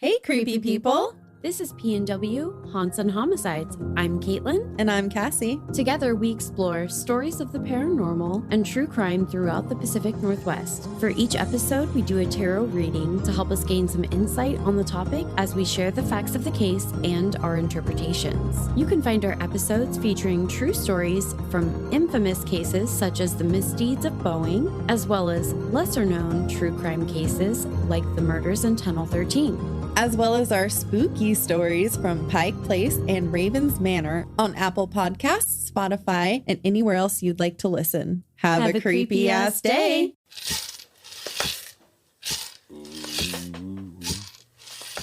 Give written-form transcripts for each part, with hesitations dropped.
Hey, creepy people. This is P&W, Haunts and Homicides. I'm Caitlin. And I'm Cassie. Together, we explore stories of the paranormal and true crime throughout the Pacific Northwest. For each episode, we do a tarot reading to help us gain some insight on the topic as we share the facts of the case and our interpretations. You can find our episodes featuring true stories from infamous cases such as the misdeeds of Boeing, as well as lesser-known true crime cases like the murders in Tunnel 13. As well as our spooky stories from Pike Place and Ravens Manor on Apple Podcasts, Spotify, and anywhere else you'd like to listen. Have a creepy-ass day.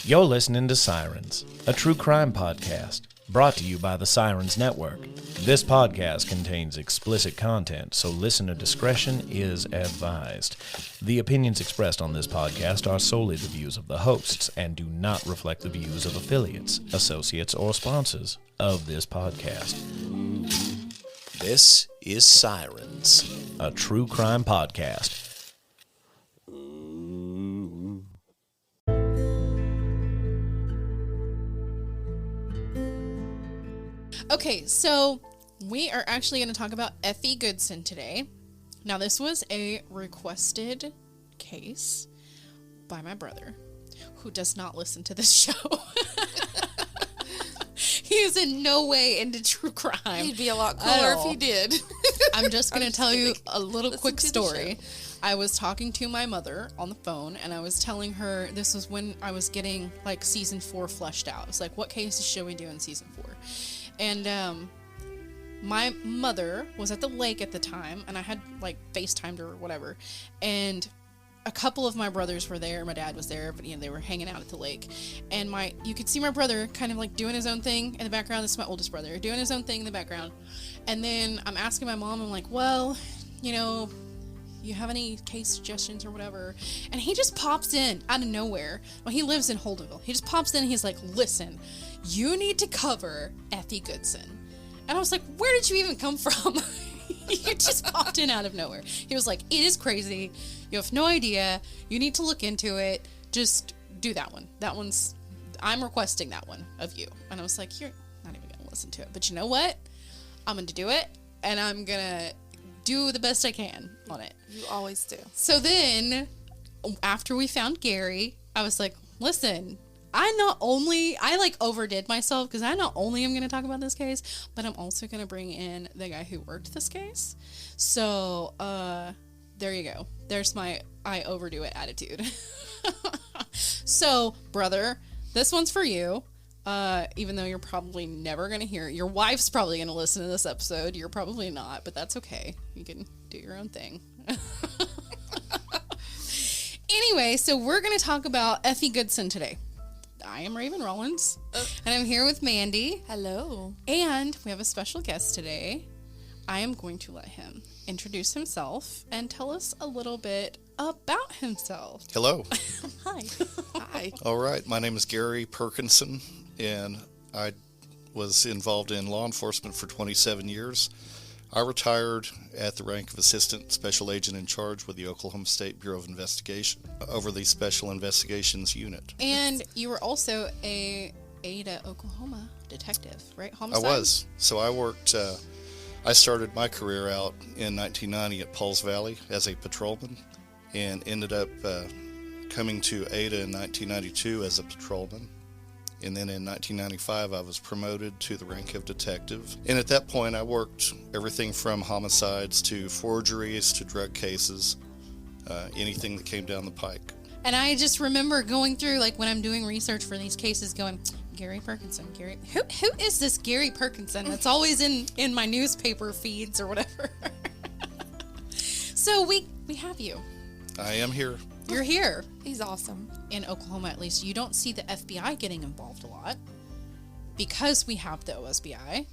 You're listening to Sirens, a true crime podcast brought to you by the Sirens Network. This podcast contains explicit content, so listener discretion is advised. The opinions expressed on this podcast are solely the views of the hosts and do not reflect the views of affiliates, associates, or sponsors of this podcast. This is Sirens, a true crime podcast. Okay, so we are actually going to talk about Effie Goodson today. Now, this was a requested case by my brother, who does not listen to this show. He is in no way into true crime. He'd be a lot cooler if he did. I'm just going to tell you a little quick story. I was talking to my mother on the phone, and I was telling her this was when I was getting, like, season 4 fleshed out. It's like, what cases should we do in season 4? And my mother was at the lake at the time, and I had, like, FaceTimed her or whatever, and a couple of my brothers were there. My dad was there, but, you know, they were hanging out at the lake, and you could see my brother kind of, like, doing his own thing in the background. This is my oldest brother, doing his own thing in the background, and then I'm asking my mom, I'm like, well, you know, you have any case suggestions or whatever? And he just pops in out of nowhere. Well, he lives in Holdenville. He just pops in and he's like, listen, you need to cover Effie Goodson. And I was like, where did you even come from? You just popped in out of nowhere. He was like, it is crazy. You have no idea. You need to look into it. Just do that one. I'm requesting that one of you. And I was like, you're not even going to listen to it. But you know what? I'm going to do it. And I'm going to do the best I can on it. You always do. So then, after we found Gary, I was like, listen, I overdid myself, because I not only am going to talk about this case, but I'm also going to bring in the guy who worked this case. So, there you go. There's my I overdo it attitude. So, brother, this one's for you. Even though you're probably never going to hear it. Your wife's probably going to listen to this episode. You're probably not, but that's okay. You can do your own thing. Anyway, so we're going to talk about Effie Goodson today. I am Raven Rollins, and I'm here with Mandy. Hello. And we have a special guest today. I am going to let him introduce himself and tell us a little bit about himself. Hello. Hi. Hi. All right. My name is Gary Perkinson, and I was involved in law enforcement for 27 years. I retired at the rank of Assistant Special Agent in Charge with the Oklahoma State Bureau of Investigation over the Special Investigations Unit. And you were also a Ada, Oklahoma detective, right? Homicide? I was. So I worked, I started my career out in 1990 at Pauls Valley as a patrolman, and ended up coming to Ada in 1992 as a patrolman. And then in 1995, I was promoted to the rank of detective. And at that point, I worked everything from homicides to forgeries to drug cases, anything that came down the pike. And I just remember going through, like, when I'm doing research for these cases, going, Gary Perkinson, who is this Gary Perkinson that's always in my newspaper feeds or whatever? So we have you. I am here. You're here. He's awesome. In Oklahoma, at least, you don't see the FBI getting involved a lot because we have the OSBI,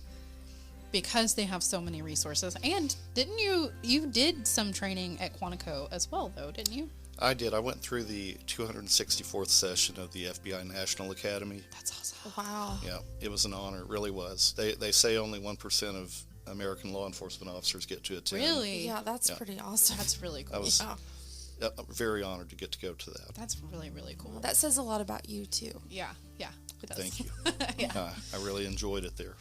because they have so many resources. And didn't you did some training at Quantico as well, though, didn't you? I did. I went through the 264th session of the FBI National Academy. That's awesome. Wow. Yeah, it was an honor. It really was. They say only 1% of American law enforcement officers get to attend. Really? Yeah, that's pretty awesome. That's really cool. very honored to get to go to that. That's really, really cool. That says a lot about you, too. Yeah, it does. Thank you. Yeah. I really enjoyed it there.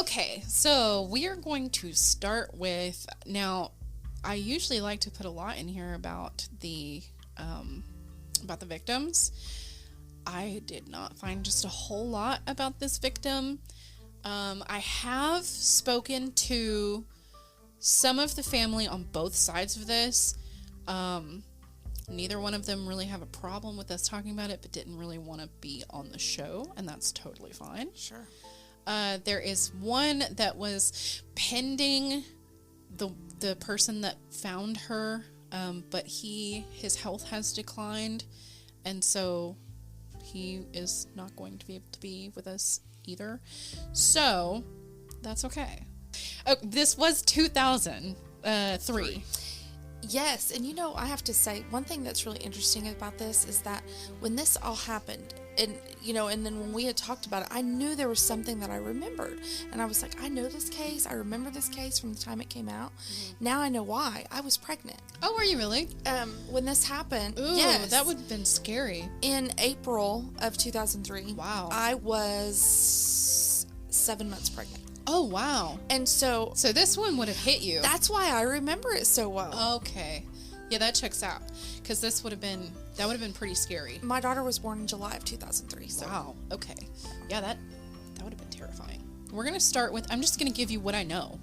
Okay, so we are going to start with, now, I usually like to put a lot in here about the victims. I did not find just a whole lot about this victim. I have spoken to some of the family on both sides of this. Neither one of them really have a problem with us talking about it, but didn't really want to be on the show, and that's totally fine. Sure. There is one that was pending the person that found her, but his health has declined, and so he is not going to be able to be with us either. So that's okay. Oh, this was 2003. Yes, and I have to say, one thing that's really interesting about this is that when this all happened, and then when we had talked about it, I knew there was something that I remembered. And I was like, I know this case. I remember this case from the time it came out. Mm-hmm. Now I know why. I was pregnant. Oh, were you really? When this happened, ooh, yes. That would have been scary. In April of 2003. Wow. I was 7 months pregnant. Oh, wow. And so this one would have hit you. That's why I remember it so well. Okay. Yeah, that checks out. Because that would have been pretty scary. My daughter was born in July of 2003. So. Wow. Okay. Yeah, that would have been terrifying. We're going to start with, I'm just going to give you what I know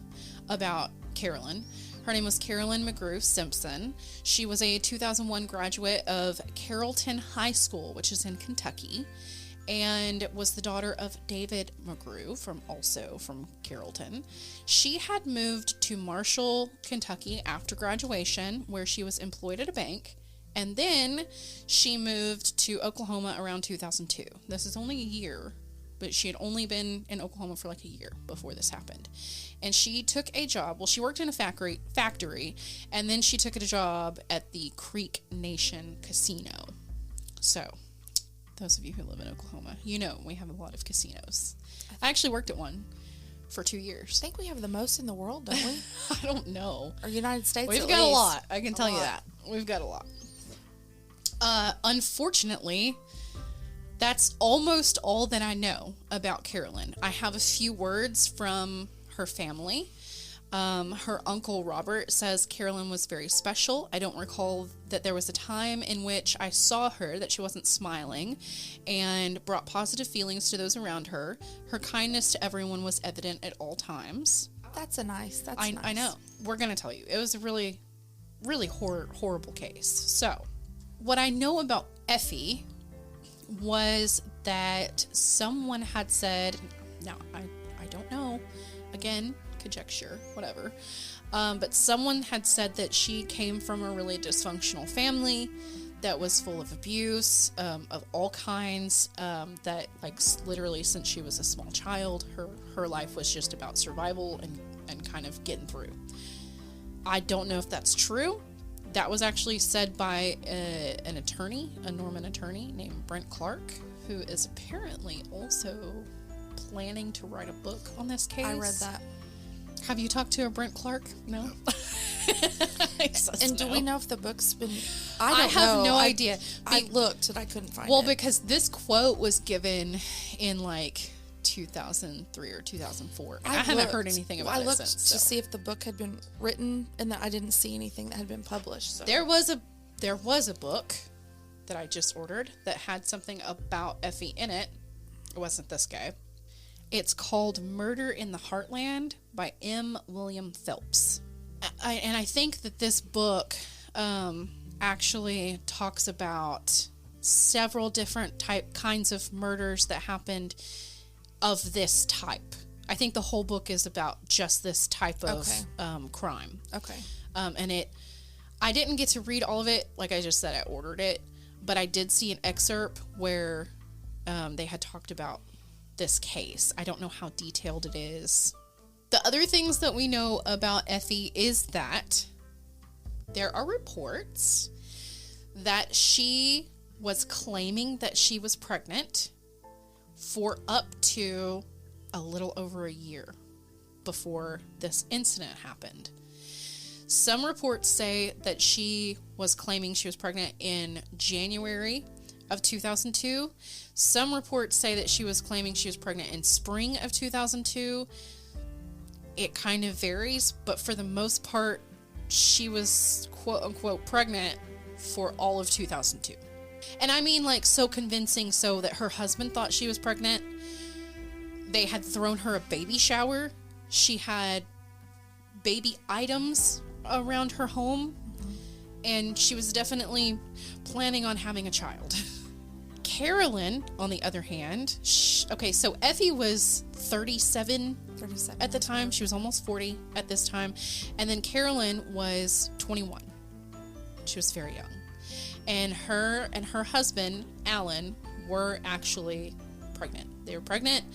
about Carolyn. Her name was Carolyn McGrew Simpson. She was a 2001 graduate of Carrollton High School, which is in Kentucky, and was the daughter of David McGrew, from Carrollton. She had moved to Marshall, Kentucky after graduation, where she was employed at a bank, and then she moved to Oklahoma around 2002. This is only a year, but she had only been in Oklahoma for like a year before this happened. And she took a job, she worked in a factory, and then she took a job at the Creek Nation Casino. So, those of you who live in Oklahoma, we have a lot of casinos. I actually worked at one for 2 years. I think we have the most in the world, don't we? I don't know. Or United States, We've got a lot. I can tell you that. We've got a lot. Unfortunately, that's almost all that I know about Carolyn. I have a few words from her family. Her uncle Robert says Carolyn was very special. I don't recall that there was a time in which I saw her that she wasn't smiling, and brought positive feelings to those around her. Her kindness to everyone was evident at all times. That's nice. I know. We're going to tell you. It was a really, really horrible case. So, what I know about Effie was that someone had said, now I don't know, again, conjecture, whatever, but someone had said that she came from a really dysfunctional family that was full of abuse of all kinds, that literally since she was a small child, her life was just about survival and kind of getting through. I don't know if that's true. That was actually said by an attorney, a Norman attorney named Brent Clark, who is apparently also planning to write a book on this case. I read that. Have you talked to a Brent Clark? No. And do we know if the book's been... I have no idea. I looked and I couldn't find it. Well, because this quote was given in 2003 or 2004. I haven't heard anything about it since. I looked to see if the book had been written, and I didn't see anything that had been published. So. There was a book that I just ordered that had something about Effie in it. It wasn't this guy. It's called Murder in the Heartland by M. William Phelps. And I think that this book actually talks about several different kinds of murders that happened of this type. I think the whole book is about just this type of crime. Okay. And I didn't get to read all of it. Like I just said, I ordered it. But I did see an excerpt where they had talked about this case. I don't know how detailed it is. The other things that we know about Effie is that there are reports that she was claiming that she was pregnant for up to a little over a year before this incident happened. Some reports say that she was claiming she was pregnant in January of 2002. Some reports say that she was claiming she was pregnant in spring of 2002. It kind of varies, but for the most part, she was quote-unquote pregnant for all of 2002. And I mean, like, so convincing so that her husband thought she was pregnant. They had thrown her a baby shower. She had baby items around her home, and she was definitely planning on having a child. Carolyn, on the other hand, so Effie was 37 at the time. She was almost 40 at this time. And then Carolyn was 21. She was very young. And her husband, Alan, were actually pregnant. They were pregnant,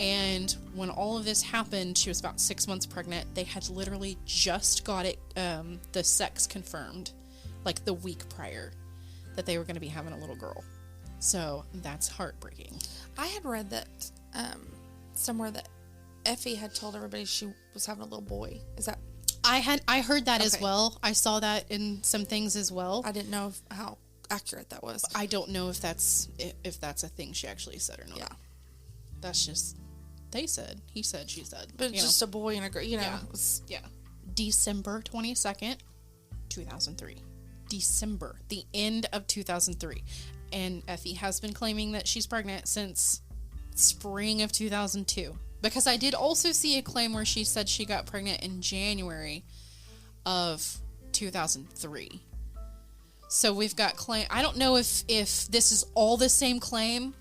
and when all of this happened, she was about 6 months pregnant. They had literally just got it, the sex confirmed, like the week prior, that they were going to be having a little girl. So that's heartbreaking. I had read that somewhere that Effie had told everybody she was having a little boy. Is that? I heard that as well. I saw that in some things as well. I didn't know how accurate that was. I don't know if that's a thing she actually said or not. Yeah. That's just, they said, he said, she said. But it's just a boy and a girl, Yeah. December 22nd, 2003. December, the end of 2003. And Effie has been claiming that she's pregnant since spring of 2002. Because I did also see a claim where she said she got pregnant in January of 2003. So we've got claim. I don't know if this is all the same claim.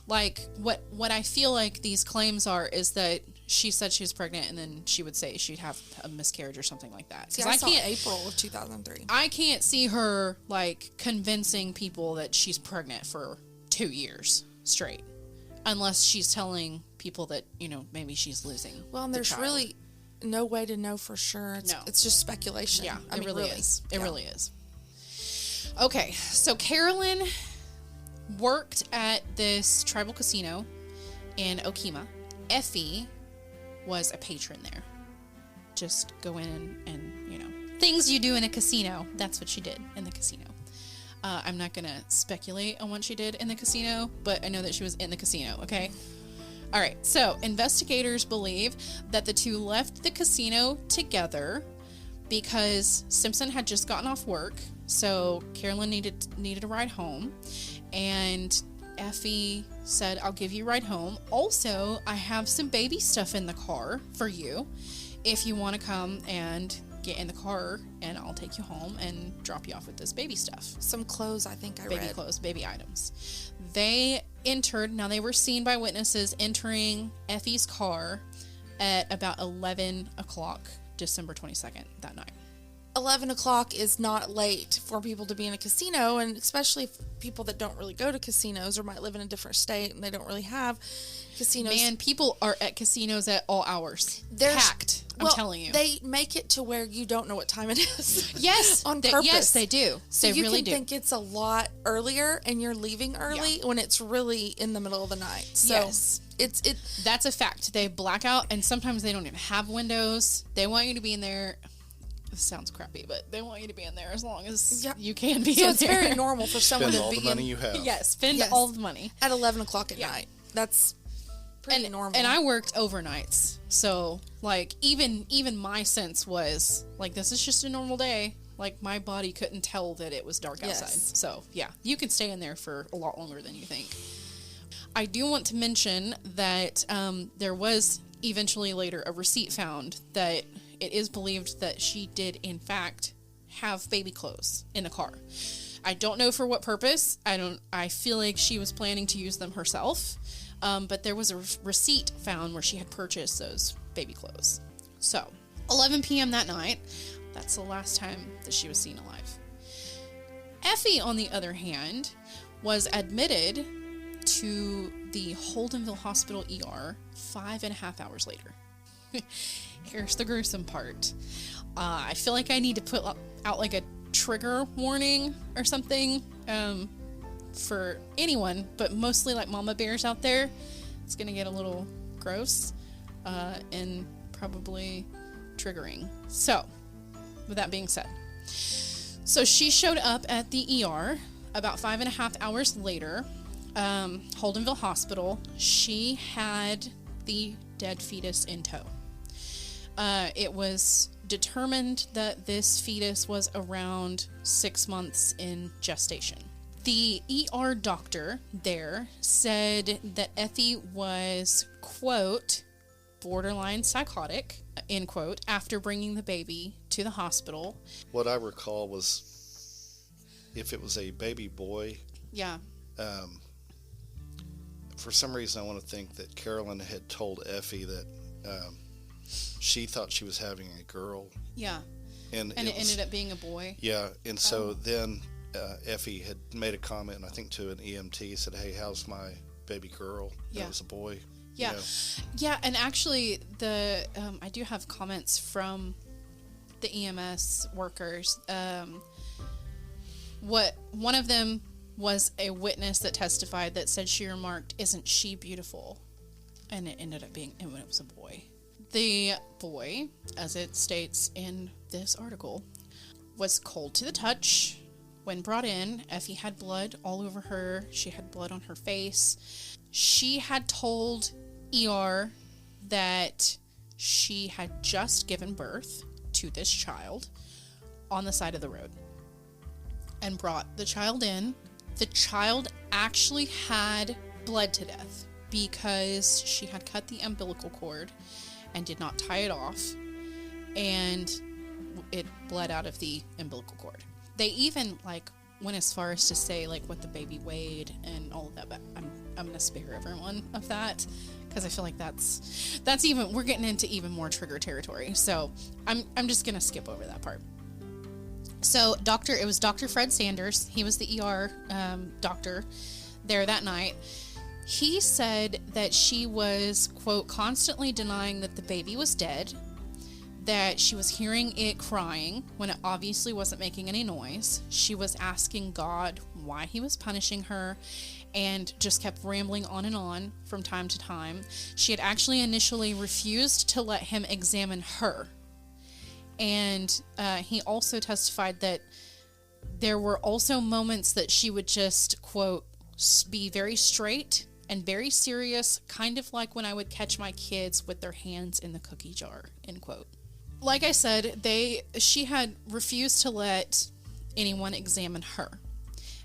Like, what I feel like these claims are is that she said she was pregnant, and then she would say she'd have a miscarriage or something like that. Because I saw April of 2003. I can't see her, like, convincing people that she's pregnant for 2 years straight. Unless she's telling people that, maybe she's losing. Well, and there's really no way to know for sure. It's just speculation. Yeah, it really is. It really is. Okay, so Carolyn worked at this tribal casino in Okemah. Effie was a patron there. Just go in and things you do in a casino. That's what she did in the casino. I'm not going to speculate on what she did in the casino, but I know that she was in the casino, okay? All right, so investigators believe that the two left the casino together because Simpson had just gotten off work, so Carolyn needed a ride home, and Effie said, I'll give you a ride home. Also, I have some baby stuff in the car for you if you want to come and get in the car, and I'll take you home and drop you off with this baby stuff. Some clothes, I think I read. Baby clothes, baby items. They entered, now they were seen by witnesses entering Effie's car at about 11 o'clock, December 22nd, that night. 11 o'clock is not late for people to be in a casino, and especially people that don't really go to casinos or might live in a different state and they don't really have casinos. Man, people are at casinos at all hours. They're packed, I'm telling you. They make it to where you don't know what time it is. Yes. On purpose. Yes, they do. So they you really can do. think it's a lot earlier and you're leaving early when it's really in the middle of the night. So yes. That's a fact. They black out, and sometimes they don't even have windows. They want you to be in there. This sounds crappy, but they want you to be in there as long as you can be in there. So it's very normal for someone Spend to all be the money you have. Yes, spend all the money. At 11 o'clock at night. That's pretty normal. And I worked overnights. So, like, even my sense was, like, this is just a normal day. Like, my body couldn't tell that it was dark outside. So, yeah, you can stay in there for a lot longer than you think. I do want to mention that there was eventually later a receipt found that it is believed that she did, in fact, have baby clothes in the car. I don't know for what purpose. I feel like she was planning to use them herself. But there was a receipt found where she had purchased those baby clothes. So, 11 p.m. that night, that's the last time that she was seen alive. Effie, on the other hand, was admitted to the Holdenville Hospital ER 5.5 hours later. Here's the gruesome part. I feel like I need to put out like a trigger warning or something for anyone, but mostly like mama bears out there. It's going to get a little gross and probably triggering. So, with that being said. So she showed up at the ER about 5.5 hours later, Holdenville Hospital. She had the dead fetus in tow. It was determined that this fetus was around 6 months in gestation. The ER doctor there said that Effie was, quote, borderline psychotic, end quote, after bringing the baby to the hospital. What I recall was, if it was a baby boy, yeah, for some reason I want to think that Carolyn had told Effie that she thought she was having a girl. Yeah. And it ended up being a boy. Yeah, and so then Effie had made a comment, I think, to an EMT, said, "Hey, how's my baby girl?" And it was a boy. Yeah. You know? Yeah, and actually I do have comments from the EMS workers. One of them was a witness that testified that said she remarked, "Isn't she beautiful?" And it ended up being, and it was a boy. The boy, as it states in this article, was cold to the touch. When brought in, Effie had blood all over her. She had blood on her face. She had told ER that she had just given birth to this child on the side of the road and brought the child in. The child actually had bled to death because she had cut the umbilical cord and did not tie it off, and it bled out of the umbilical cord. They even went as far as to say what the baby weighed and all of that, but I'm gonna spare everyone of that because I feel like that's even, we're getting into even more trigger territory. So I'm just gonna skip over that part. So it was Dr. Fred Sanders. He was the ER doctor there that night. He said that she was, quote, constantly denying that the baby was dead, that she was hearing it crying when it obviously wasn't making any noise. She was asking God why he was punishing her and just kept rambling on and on from time to time. She had actually initially refused to let him examine her. And he also testified that there were also moments that she would just, quote, be very straight and very serious, kind of like when I would catch my kids with their hands in the cookie jar, end quote. Like I said, she had refused to let anyone examine her.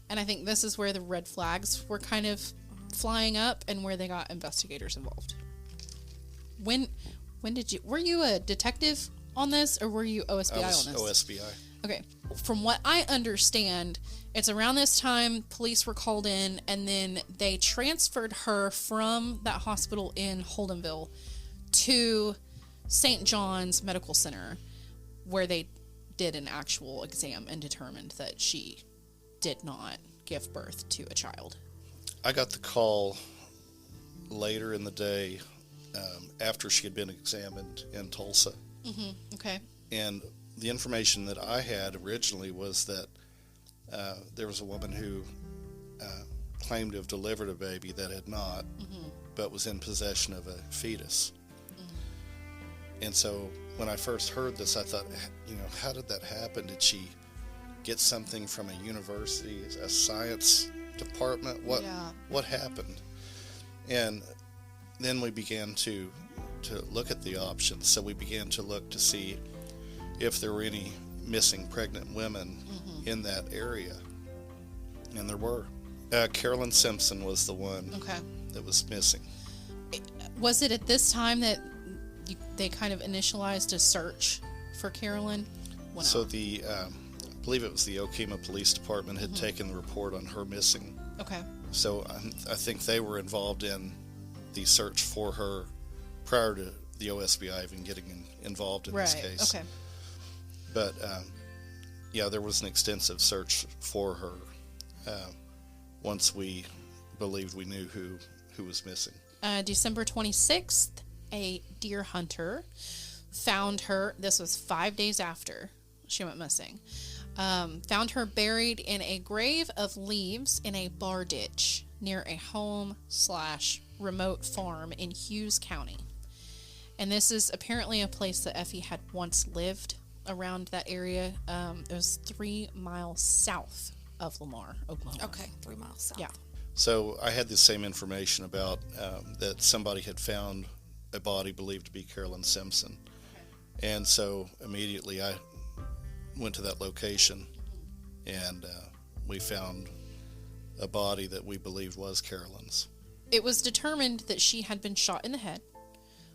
And I think this is where the red flags were kind of flying up and where they got investigators involved. Were you a detective on this, or were you OSBI on this? OSBI. Okay. From what I understand, it's around this time police were called in, and then they transferred her from that hospital in Holdenville to St. John's Medical Center, where they did an actual exam and determined that she did not give birth to a child. I got the call later in the day after she had been examined in Tulsa. Mm-hmm. Okay. And the information that I had originally was that there was a woman who claimed to have delivered a baby that had not, but was in possession of a fetus. And so when I first heard this, I thought, how did that happen? Did she get something from a university, a science department? What happened? And then we began to look at the options. So we began to look to see if there were any missing pregnant women in that area. And there were. Carolyn Simpson was the one that was missing. Was it at this time that they kind of initialized a search for Carolyn? So I believe it was the Okemah Police Department had taken the report on her missing. Okay. So I think they were involved in the search for her prior to the OSBI even getting involved in this case. Okay. But there was an extensive search for her once we believed we knew who was missing. December 26th, a deer hunter found her. This was 5 days after she went missing. Found her buried in a grave of leaves in a bar ditch near a home/remote farm in Hughes County. And this is apparently a place that Effie had once lived around that area. It was 3 miles south of Lamar, Oklahoma. Okay, 3 miles south. Yeah. So I had the same information about that somebody had found a body believed to be Carolyn Simpson. And so immediately I went to that location, and we found a body that we believed was Carolyn's. It was determined that she had been shot in the head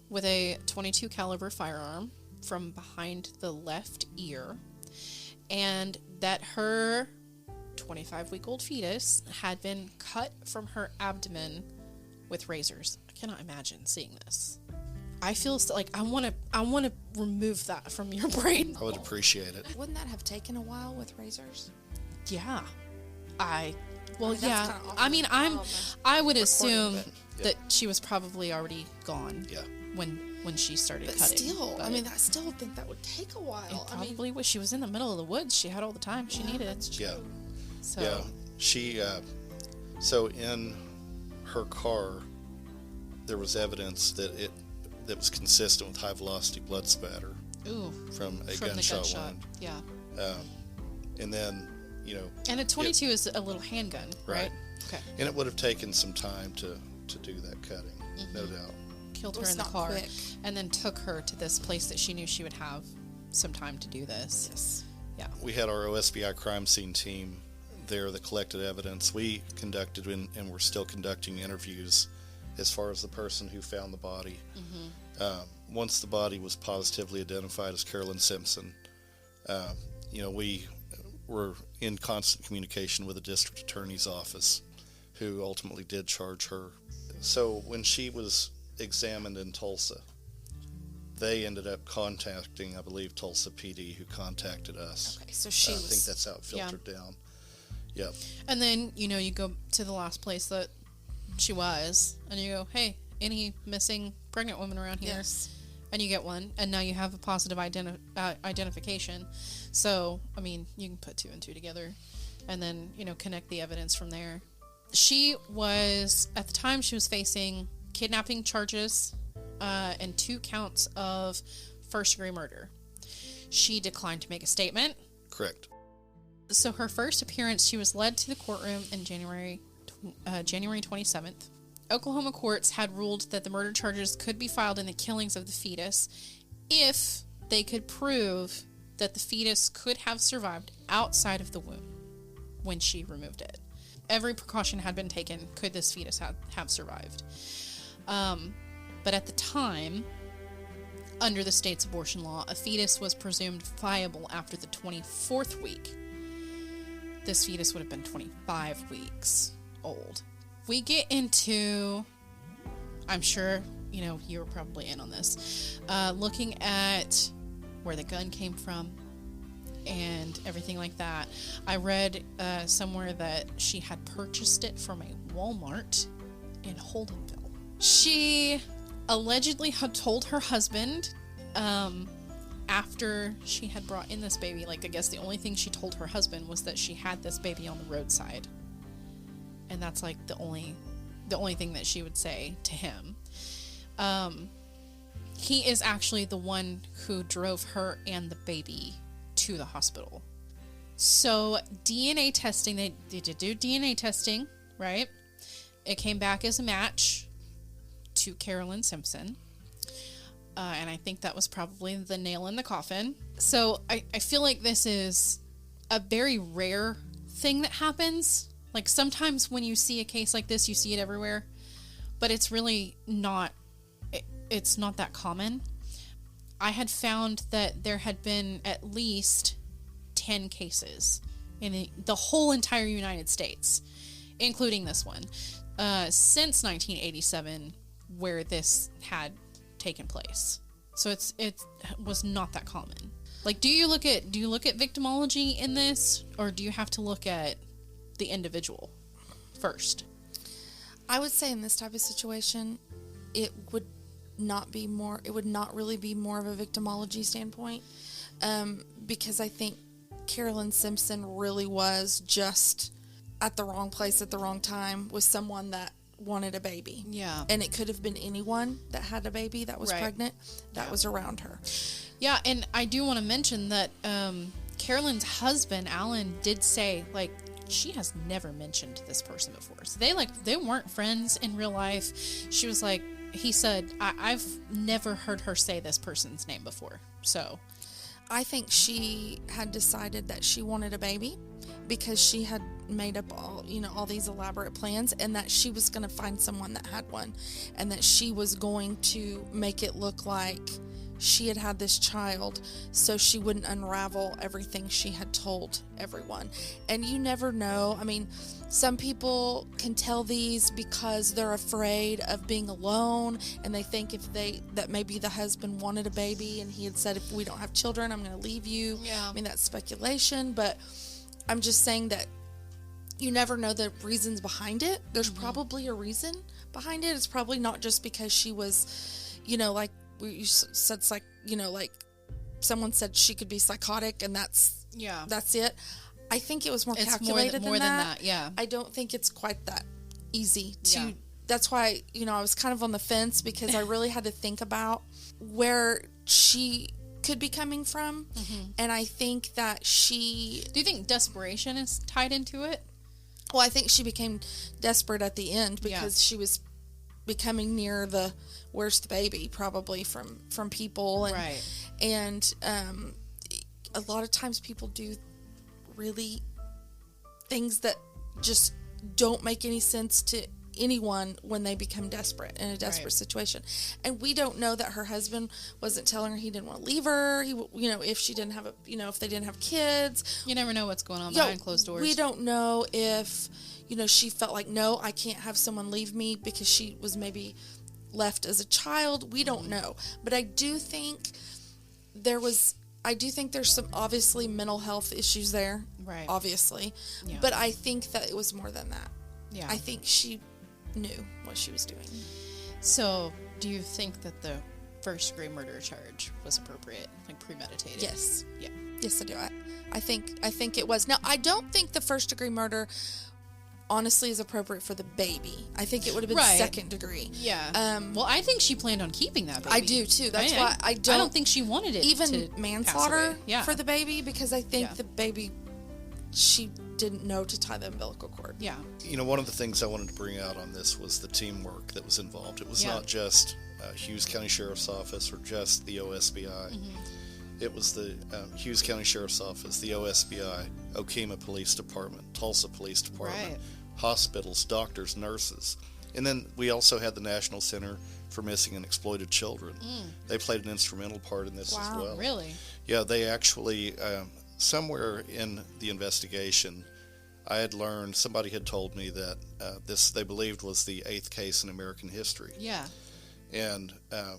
with a .22 caliber firearm from behind the left ear, and that her 25-week-old fetus had been cut from her abdomen with razors. I cannot imagine seeing this. I feel like I want to remove that from your brain. I would appreciate it. Wouldn't that have taken a while with razors? Yeah. I would assume that she was probably already gone. Yeah. When she started But cutting. Still, I still think that would take a while. Probably was. She was in the middle of the woods. She had all the time she needed. Yeah. So. Yeah. She, so in her car, there was evidence that was consistent with high velocity blood spatter. Ooh. From the gunshot wound. Yeah. And then, And a .22 is a little handgun, right? Okay. And it would have taken some time to do that cutting, no doubt. Killed her in the car, and then took her to this place that she knew she would have some time to do this. Yes. Yeah. We had our OSBI crime scene team there that collected evidence. We conducted and we're still conducting interviews as far as the person who found the body. Once the body was positively identified as Carolyn Simpson, we were in constant communication with the district attorney's office, who ultimately did charge her. So when she was examined in Tulsa, they ended up contacting, I believe, Tulsa PD, who contacted us. Okay, so she was... I think that's how it filtered down. Yep. And then, you go to the last place that she was, and you go, hey, any missing pregnant women around here? Yes. And you get one, and now you have a positive identification. So, you can put 2 and 2 together, and then, connect the evidence from there. She was, at the time, she was facing kidnapping charges and 2 counts of first-degree murder. She declined to make a statement. Correct. So her first appearance, she was led to the courtroom in January 27th. Oklahoma courts had ruled that the murder charges could be filed in the killings of the fetus if they could prove that the fetus could have survived outside of the womb when she removed it. Every precaution had been taken. Could this fetus have survived? But at the time, under the state's abortion law, a fetus was presumed viable after the 24th week. This fetus would have been 25 weeks old. We get into, I'm sure, you were probably in on this, looking at where the gun came from and everything like that. I read somewhere that she had purchased it from a Walmart in Holdenville. She allegedly had told her husband, after she had brought in this baby, I guess the only thing she told her husband was that she had this baby on the roadside. And that's the only thing that she would say to him. He is actually the one who drove her and the baby to the hospital. So DNA testing, they did do DNA testing, right? It came back as a match to Carolyn Simpson. And I think that was probably the nail in the coffin. So I feel like this is a very rare thing that happens. Sometimes when you see a case like this, you see it everywhere, but it's really not, it's not that common. I had found that there had been at least 10 cases in the whole entire United States, including this one, since 1987, where this had taken place. So it was not that common. Do you look at victimology in this, or do you have to look at the individual first? I would say in this type of situation, it would not really be more of a victimology standpoint, because I think Carolyn Simpson really was just at the wrong place at the wrong time with someone that wanted a baby. Yeah. And it could have been anyone that had a baby that was pregnant that was around her. Yeah, and I do want to mention that Carolyn's husband, Alan, did say, like, she has never mentioned this person before. So they weren't friends in real life. She was like, he said, I've never heard her say this person's name before. So I think she had decided that she wanted a baby because she had made up all these elaborate plans, and that she was going to find someone that had one, and that she was going to make it look like she had this child so she wouldn't unravel everything she had told everyone. And you never know. I mean, some people can tell these because they're afraid of being alone, and they think that maybe the husband wanted a baby and he had said, if we don't have children, I'm going to leave you. Yeah. I mean, that's speculation, but I'm just saying that you never know the reasons behind it. There's probably a reason behind it. It's probably not just because she was, like you said, like someone said she could be psychotic, and that's it. I think it was more calculated more than that. Yeah. I don't think it's quite that easy to. Yeah. That's why I was kind of on the fence, because I really had to think about where she could be coming from, and I think that she. Do you think desperation is tied into it? Well, I think she became desperate at the end because she was becoming near the where's the baby, probably from people, and right. And a lot of times people do really things that just don't make any sense to anyone when they become desperate in a desperate situation. And we don't know that her husband wasn't telling her he didn't want to leave her. He, if she didn't have if they didn't have kids. You never know what's going on behind closed doors. We don't know if she felt like, no, I can't have someone leave me because she was maybe left as a child. We don't know. But I do think there's some obviously mental health issues there. Right. Obviously. Yeah. But I think that it was more than that. Yeah. I think she knew what she was doing. So, do you think that the first-degree murder charge was appropriate, like premeditated? Yes. Yeah. Yes, I do. I think it was. Now, I don't think the first-degree murder honestly is appropriate for the baby. I think it would have been second degree. Yeah. Well, I think she planned on keeping that baby. I do too. That's why I don't think she wanted it even to manslaughter for the baby, because I think the baby, she didn't know to tie the umbilical cord. Yeah. One of the things I wanted to bring out on this was the teamwork that was involved. It was not just Hughes County Sheriff's Office or just the OSBI. It was the Hughes County Sheriff's Office, the OSBI, Okemah Police Department, Tulsa Police Department, hospitals, doctors, nurses. And then we also had the National Center for Missing and Exploited Children. They played an instrumental part in this as well. Really? Yeah, they actually, somewhere in the investigation, I had learned, somebody had told me that this, they believed, was the 8th case in American history. Yeah. And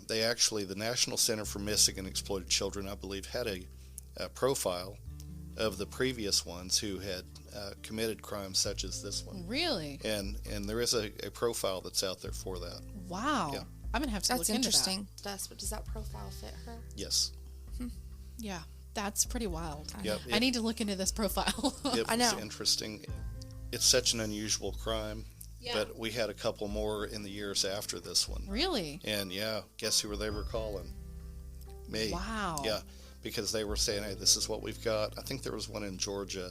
they actually, the National Center for Missing and Exploited Children, I believe, had a profile of the previous ones who had committed crimes such as this one. Really? And there is a profile that's out there for that. Wow. Yeah. I'm going to have to look into that. That's interesting. Does that profile fit her? Yes. Yeah. That's pretty wild. Yep, I need to look into this profile. It was interesting. It's such an unusual crime. Yeah. But we had a couple more in the years after this one. Really? And guess who they were calling? Me. Wow. Yeah, because they were saying, hey, this is what we've got. I think there was one in Georgia,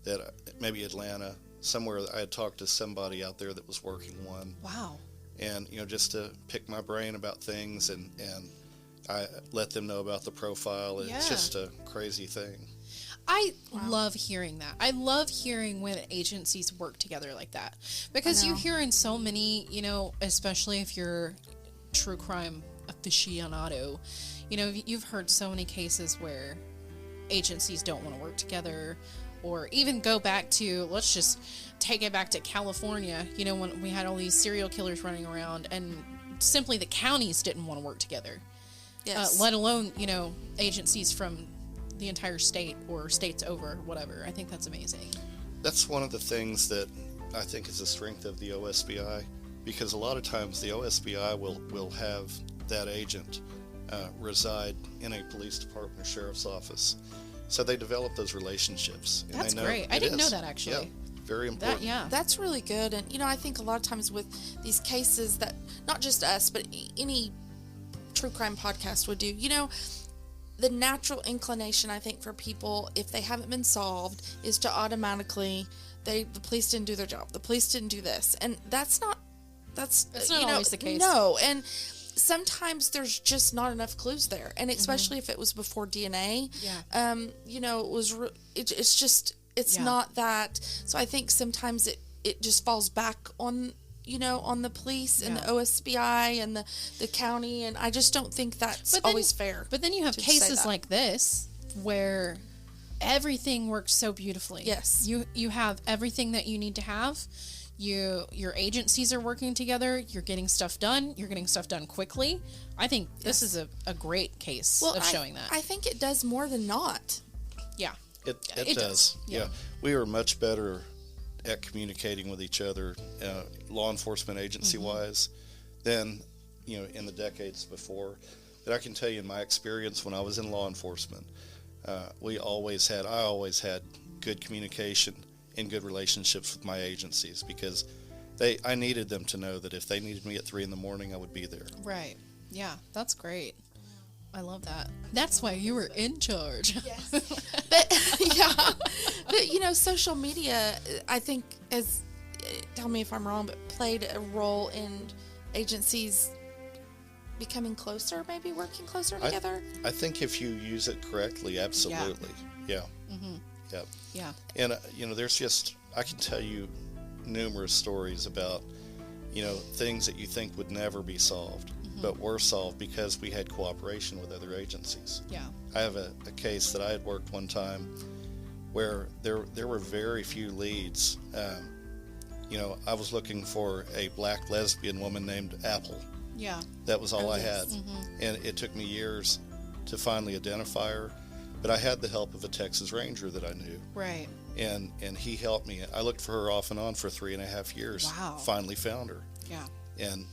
that maybe Atlanta, somewhere. I had talked to somebody out there that was working one. Wow. And, just to pick my brain about things, and I let them know about the profile. It's just a crazy thing. I love hearing that. I love hearing when agencies work together like that, because you hear in so many, especially if you're true crime aficionado, you've heard so many cases where agencies don't want to work together, or even go back to, let's just take it back to California, when we had all these serial killers running around, and simply the counties didn't want to work together. Yes. Let alone, agencies from the entire state or states over, whatever. I think that's amazing. That's one of the things that I think is the strength of the OSBI, because a lot of times the OSBI will have that agent reside in a police department or sheriff's office. So they develop those relationships. And that's they know great. I didn't know that, actually. Yeah, very important. That's really good. And, I think a lot of times with these cases that, not just us, but any true crime podcast would do, the natural inclination, I think, for people, if they haven't been solved, is to automatically, the police didn't do their job. The police didn't do this. And that's not always the case. No. And sometimes there's just not enough clues there. And especially if it was before DNA, it's not that. So I think sometimes it just falls back on the police and the OSBI and the county, and I just don't think that's always fair. But then you have cases like this where everything works so beautifully. Yes. You have everything that you need to have. Your agencies are working together. You're getting stuff done. You're getting stuff done quickly. I think this is a great case of showing that. I think it does more than not. Yeah. It does. Yeah. We are much better at communicating with each other, law enforcement agency-wise, than in the decades before. But I can tell you, in my experience when I was in law enforcement, I always had good communication and good relationships with my agencies, because I needed them to know that if they needed me at 3 a.m, I would be there. Right. Yeah, that's great. I love that. That's why you were in charge. Yes. But social media, I think, tell me if I'm wrong, but played a role in agencies becoming closer, maybe working closer together. I think if you use it correctly, absolutely. Yeah. Mm-hmm. Yeah. Yeah. And there's I can tell you numerous stories about things that you think would never be solved, but were solved because we had cooperation with other agencies. Yeah. I have a case that I had worked one time where there were very few leads. I was looking for a black lesbian woman named Apple. Yeah. That was all I had. And it took me years to finally identify her, but I had the help of a Texas Ranger that I knew. Right. And he helped me. I looked for her off and on for 3.5 years. Wow. Finally found her. Yeah. And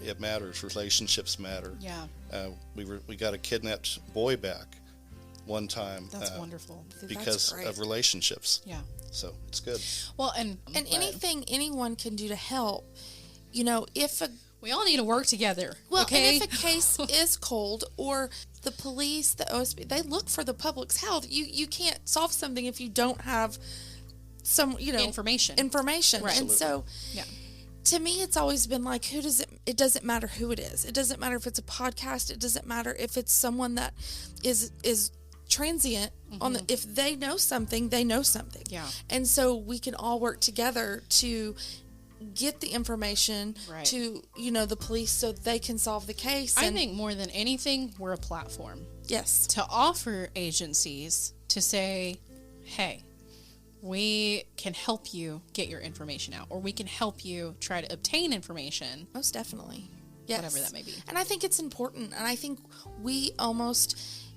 it matters. Relationships matter. Yeah. We got a kidnapped boy back one time. That's wonderful. Because of relationships. Yeah. So it's good. Well, and anything anyone can do to help, if we all need to work together. Well, okay? and if a case is cold, or the police, the OSB, they look for the public's health. You can't solve something if you don't have some, information. Right. And so, yeah. To me, it's always been like, it doesn't matter who it is. It doesn't matter if it's a podcast. It doesn't matter if it's someone that is transient if they know something, they know something. Yeah. And so we can all work together to get the information to, the police so they can solve the case. I think more than anything, we're a platform. Yes. To offer agencies to say, hey, we can help you get your information out, or we can help you try to obtain information. Most definitely. Yes. Whatever that may be. And I think it's important. And I think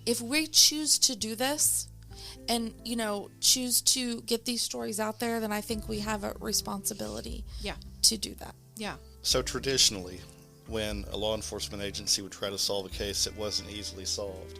if we choose to do this and, choose to get these stories out there, then I think we have a responsibility to do that. Yeah. So traditionally, when a law enforcement agency would try to solve a case that wasn't easily solved,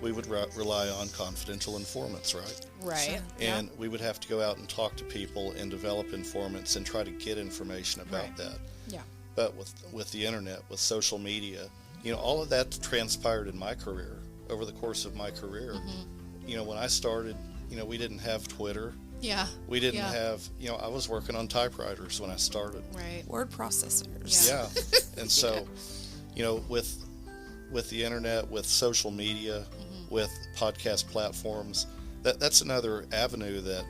we would rely on confidential informants, right? Right. Sure. And we would have to go out and talk to people and develop informants and try to get information about that. Yeah. But with the internet, with social media, all of that transpired in my career, over the course of my career. When I started, we didn't have Twitter. Yeah. We didn't have, I was working on typewriters when I started. Right. Word processors. Yeah. And so, with the internet, with social media, with podcast platforms, that's another avenue that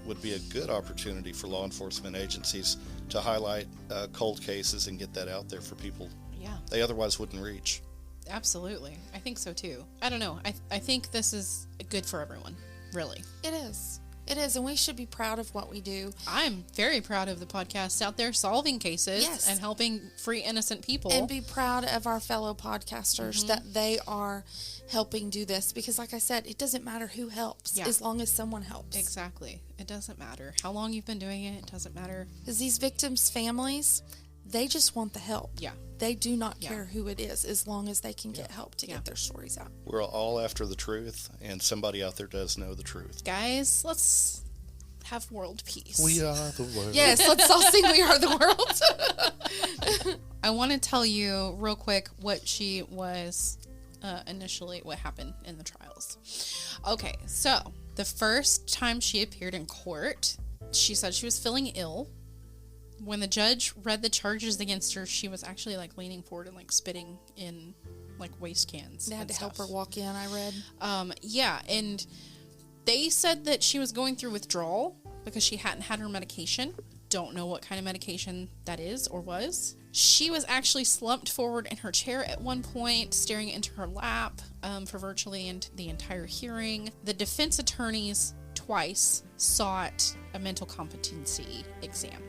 would be a good opportunity for law enforcement agencies to highlight cold cases and get that out there for people they otherwise wouldn't reach. Absolutely. I think so too. I don't know. I think this is good for everyone, really. It is. It is, and we should be proud of what we do. I'm very proud of the podcast out there solving cases and helping free innocent people. And be proud of our fellow podcasters that they are helping do this. Because like I said, it doesn't matter who helps as long as someone helps. Exactly. It doesn't matter how long you've been doing it. It doesn't matter. Because these victims' families, they just want the help. Yeah. They do not care who it is as long as they can get help to get their stories out. We're all after the truth, and somebody out there does know the truth. Guys, let's have world peace. We are the world. Yes, let's all sing We Are the World. I want to tell you real quick what she was initially what happened in the trials. Okay, so the first time she appeared in court, she said she was feeling ill. When the judge read the charges against her, she was actually like leaning forward and like spitting in like waste cans. They had to help her walk in, I read. Yeah, and they said that she was going through withdrawal because she hadn't had her medication. Don't know what kind of medication that is or was. She was actually slumped forward in her chair at one point, staring into her lap for virtually the entire hearing. The defense attorneys twice sought a mental competency exam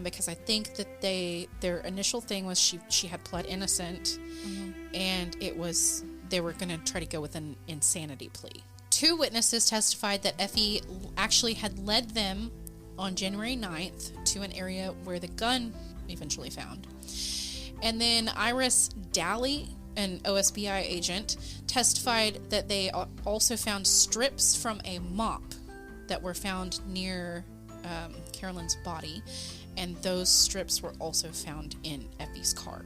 because I think that their initial thing was she had pled innocent, and they were going to try to go with an insanity plea. 2 witnesses testified that Effie actually had led them on January 9th to an area where the gun eventually found. And then Iris Daly, an OSBI agent, testified that they also found strips from a mop that were found near Carolyn's body, and those strips were also found in Effie's car.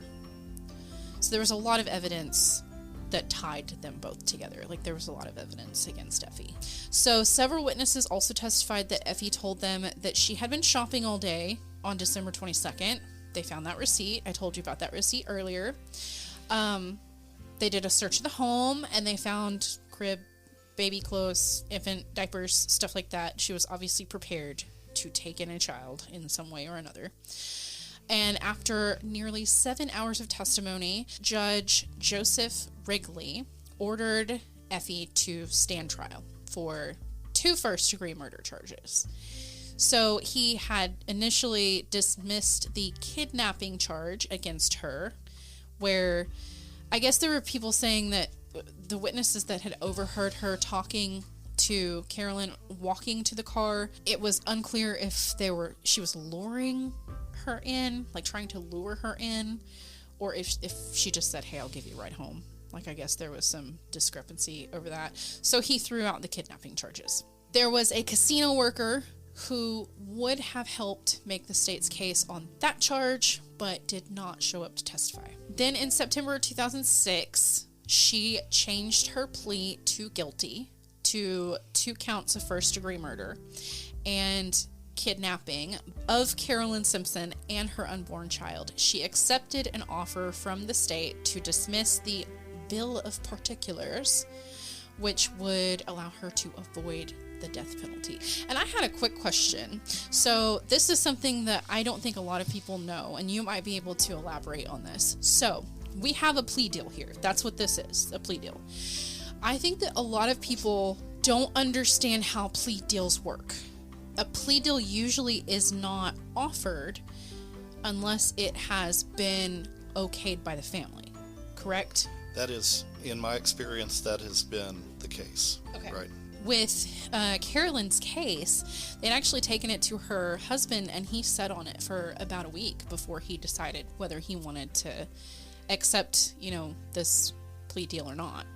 So there was a lot of evidence that tied them both together. Like, there was a lot of evidence against Effie. So several witnesses also testified that Effie told them that she had been shopping all day on December 22nd. They found that receipt. I told you about that receipt earlier. They did a search of the home, and they found crib, baby clothes, infant diapers, stuff like that. She was obviously prepared to take in a child in some way or another. And after nearly 7 hours of testimony, Judge Joseph Wrigley ordered Effie to stand trial for 2 first-degree murder charges. So he had initially dismissed the kidnapping charge against her, where I guess there were people saying that the witnesses that had overheard her talking to Carolyn walking to the car, it was unclear if she was luring her in, like trying to lure her in, or if she just said, hey, I'll give you a ride home. Like, I guess there was some discrepancy over that. So he threw out the kidnapping charges. There was a casino worker who would have helped make the state's case on that charge, but did not show up to testify. Then in September 2006, she changed her plea to guilty to 2 counts of first-degree murder and kidnapping of Carolyn Simpson and her unborn child. She accepted an offer from the state to dismiss the bill of particulars, which would allow her to avoid the death penalty. And I had a quick question. So this is something that I don't think a lot of people know, and you might be able to elaborate on this. So we have a plea deal here. That's what this is, a plea deal. I think that a lot of people don't understand how plea deals work. A plea deal usually is not offered unless it has been okayed by the family, correct? That is, in my experience, that has been the case. Okay. Right. With Carolyn's case, they'd actually taken it to her husband, and he sat on it for about a week before he decided whether he wanted to accept, this plea deal or not.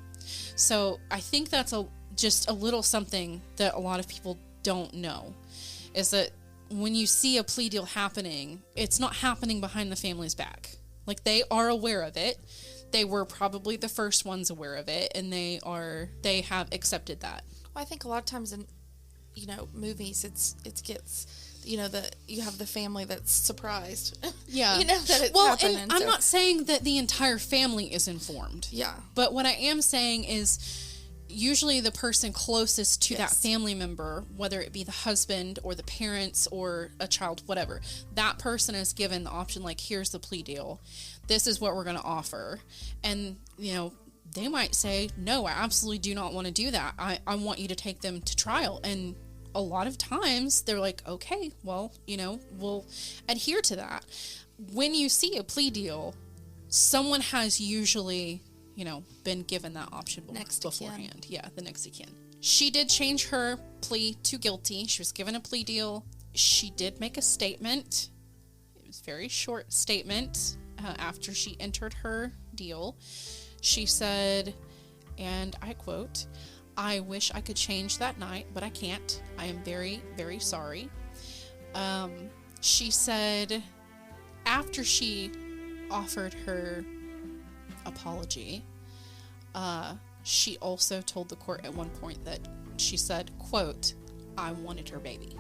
So I think that's just a little something that a lot of people don't know, is that when you see a plea deal happening, it's not happening behind the family's back. Like, they are aware of it. They were probably the first ones aware of it, and they have accepted that. Well, I think a lot of times in, movies, it gets, you have the family that's surprised. Yeah. That it's happened. And I'm not saying that the entire family is informed. Yeah. But what I am saying is usually the person closest to that family member, whether it be the husband or the parents or a child, whatever, that person is given the option, like, here's the plea deal. This is what we're going to offer. And, they might say, no, I absolutely do not want to do that. I want you to take them to trial. And a lot of times they're like, okay, well, we'll adhere to that. When you see a plea deal, someone has usually, been given that option beforehand. Yeah, the next of kin. She did change her plea to guilty. She was given a plea deal. She did make a statement. It was a very short statement after she entered her deal. She said, and I quote, "I wish I could change that night, but I can't. I am very, very sorry." She said after she offered her apology, She also told the court at one point that she said, quote, "I wanted her baby."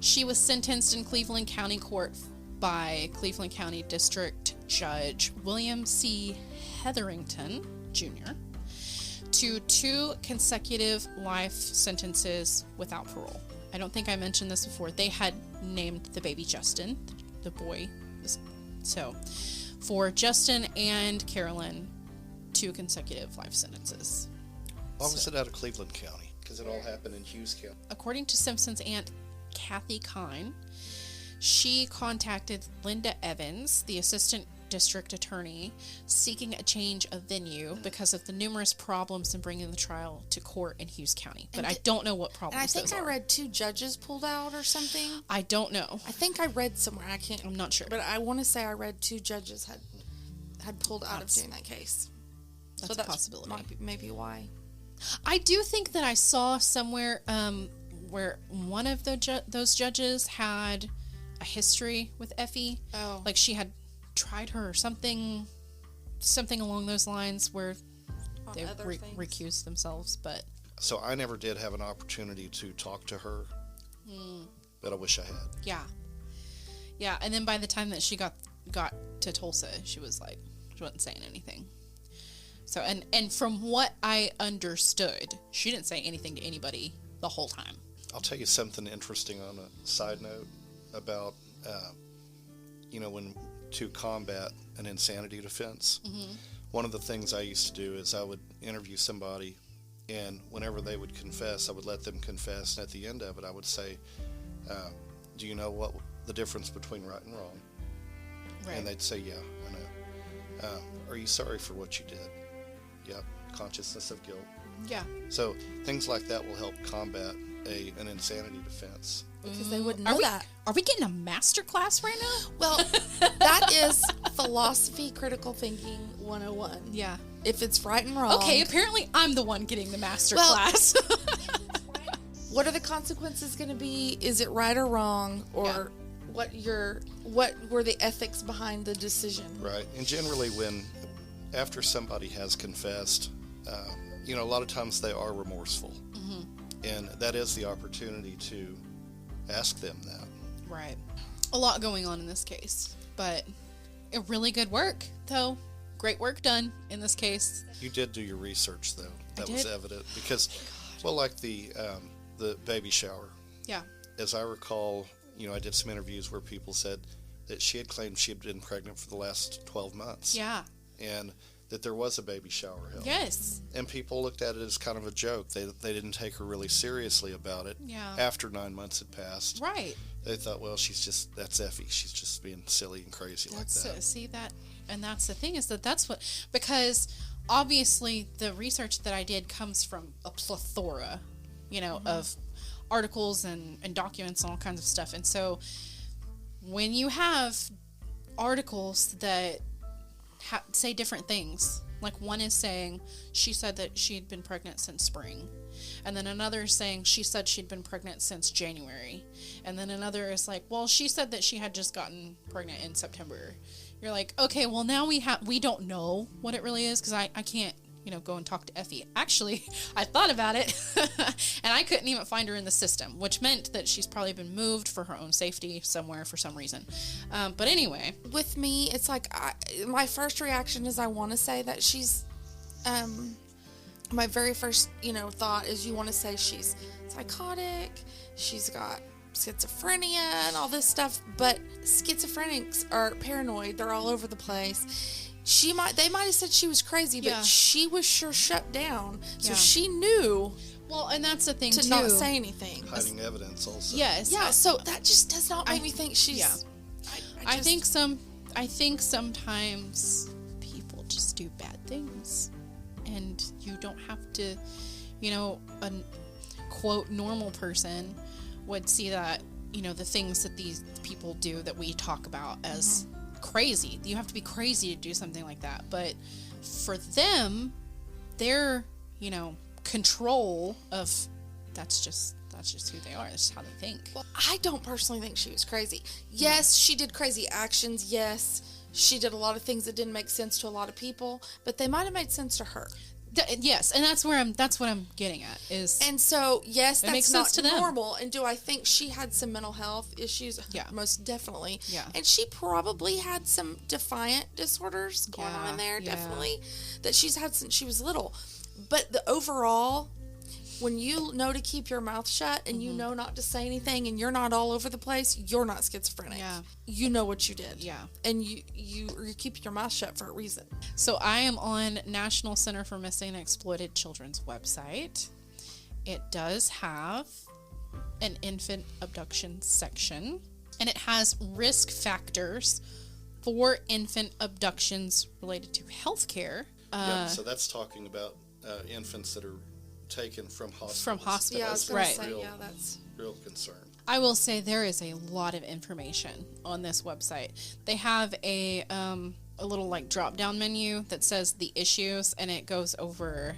She was sentenced in Cleveland County Court by Cleveland County District Judge William C. Hetherington, Jr., to 2 consecutive life sentences without parole. I don't think I mentioned this before. They had named the baby Justin, the boy. So, for Justin and Carolyn, 2 consecutive life sentences. Why was it out of Cleveland County? Because it all happened in Hughes County. According to Simpson's aunt, Kathy Kine, she contacted Linda Evans, the assistant district attorney, seeking a change of venue because of the numerous problems in bringing the trial to court in Hughes County. But I don't know what problems those are. And I think I read 2 judges pulled out or something. I don't know. I think I read somewhere. I'm not sure. But I want to say I read 2 judges had pulled out of doing that case. That's a possibility. Maybe why. I do think that I saw somewhere where one of those judges had a history with Effie. Oh. Like she had tried her or something along those lines where they recused themselves. But so I never did have an opportunity to talk to her, but I wish I had. Yeah. And then by the time that she got to Tulsa, she wasn't saying anything. So and from what I understood, she didn't say anything to anybody the whole time. I'll tell you something interesting on a side note about when to combat an insanity defense. Mm-hmm. One of the things I used to do is I would interview somebody, and whenever they would confess, I would let them confess, and at the end of it, I would say, do you know what the difference between right and wrong? Right. And they'd say, yeah, I know. Are you sorry for what you did? Yep. Consciousness of guilt. Yeah. So things like that will help combat an insanity defense. Because they wouldn't know that. Are we getting a master class right now? Well, that is philosophy, critical thinking 101. Yeah. If it's right and wrong. Okay, apparently I'm the one getting the master class. What are the consequences going to be? Is it right or wrong? Or what were the ethics behind the decision? Right. And generally after somebody has confessed, a lot of times they are remorseful. Mm-hmm. And that is the opportunity to ask them that. Right. A lot going on in this case, but a really good work, though. Great work done in this case. You did do your research, though. That was evident because, like the baby shower. Yeah. As I recall, I did some interviews where people said that she had claimed she had been pregnant for the last 12 months. Yeah. And that there was a baby shower held. Yes. And people looked at it as kind of a joke. They didn't take her really seriously about it. Yeah. After 9 months had passed. Right. They thought, well, that's Effie. She's just being silly and crazy like that. See that? And that's the thing is that's what, because obviously the research that I did comes from a plethora, of articles and documents and all kinds of stuff. And so when you have articles that say different things, like one is saying she said that she had been pregnant since spring, and then another is saying she said she'd been pregnant since January, and then another is like, well, she said that she had just gotten pregnant in September. You're like, okay, well, now we don't know what it really is, because I can't go and talk to Effie. Actually, I thought about it, and I couldn't even find her in the system, which meant that she's probably been moved for her own safety somewhere for some reason. But anyway. With me, it's like, my first reaction is I want to say that she's, my very first, thought is you want to say she's psychotic, she's got schizophrenia and all this stuff, but schizophrenics are paranoid, they're all over the place. They might have said she was crazy, but she was sure shut down, so she knew. Well, and that's the thing to not say anything. Hiding evidence, also. Yes. Yeah. So that just does not make me think she's. Yeah. I think sometimes people just do bad things, and you don't have to. A quote normal person would see that the things that these people do that we talk about as. Crazy. You have to be crazy to do something like that. But for them, their control of that's just who they are. That's how they think. Well, I don't personally think she was crazy. Yes, she did crazy actions. Yes, she did a lot of things that didn't make sense to a lot of people, but they might have made sense to her. Yes, and that's what I'm getting at is. And so, yes, it makes that's sense not to them. normal. And do I think she had some mental health issues? Yeah. Most definitely. Yeah. And she probably had some defiant disorders going on in there, definitely, that she's had since she was little. But the overall, when you know to keep your mouth shut and you know not to say anything and you're not all over the place, you're not schizophrenic. Yeah. You know what you did. Yeah. And you're keeping your mouth shut for a reason. So I am on National Center for Missing and Exploited Children's website. It does have an infant abduction section, and it has risk factors for infant abductions related to healthcare. So that's talking about infants that are taken from hospitals. From hospitals, Yeah, I was going to right. say, that's... Real concern. I will say there is a lot of information on this website. They have a little like drop down menu that says the issues, and it goes over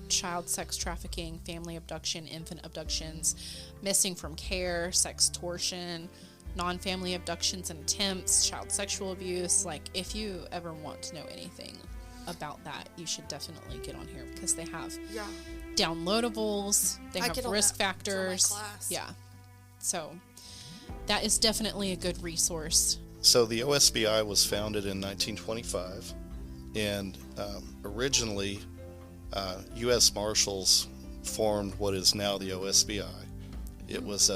child sex trafficking, family abduction, infant abductions, missing from care, sextortion, non-family abductions and attempts, child sexual abuse. Like, if you ever want to know anything about that, you should definitely get on here because they have downloadables, they have risk factors. Yeah. So that is definitely a good resource. So the OSBI was founded in 1925, and originally U.S. Marshals formed what is now the OSBI. It was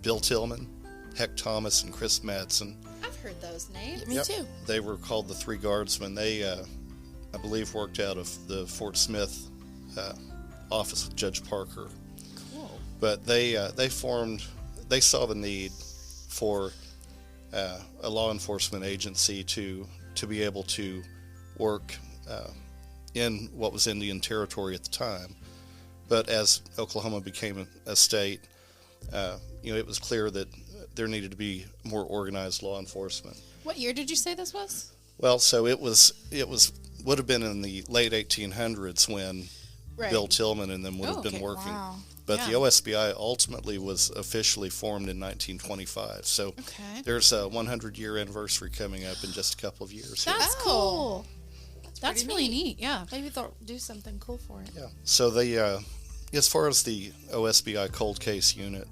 Bill Tillman, Heck Thomas, and Chris Madsen. I've heard those names. Me too. They were called the Three Guardsmen. They, I believe, worked out of the Fort Smith office with Judge Parker. Cool. But they saw the need for a law enforcement agency to be able to work in what was Indian Territory at the time. But as Oklahoma became a state, it was clear that there needed to be more organized law enforcement. What year did you say this was? Well, so it would have been in the late 1800s when Bill Tillman and them would have been working. Wow. But the OSBI ultimately was officially formed in 1925. So there's a 100-year anniversary coming up in just a couple of years. That's cool. That's really neat. neat. Yeah. Maybe they'll do something cool for it. Yeah. So as far as the OSBI cold case unit,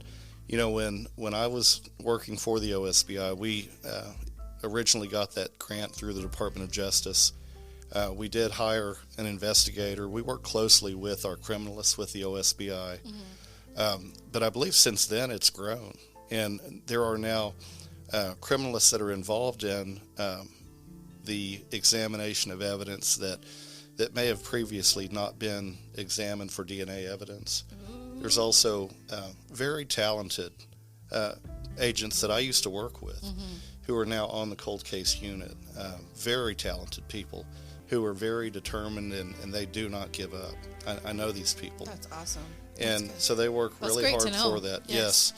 when I was working for the OSBI, we originally got that grant through the Department of Justice. We did hire an investigator. We worked closely with our criminalists with the OSBI. But I believe since then it's grown. And there are now criminalists that are involved in the examination of evidence that may have previously not been examined for DNA evidence. There's also very talented agents that I used to work with who are now on the cold case unit. Very talented people who are very determined and they do not give up. I know these people. That's awesome. And so they work really hard for that. Yes.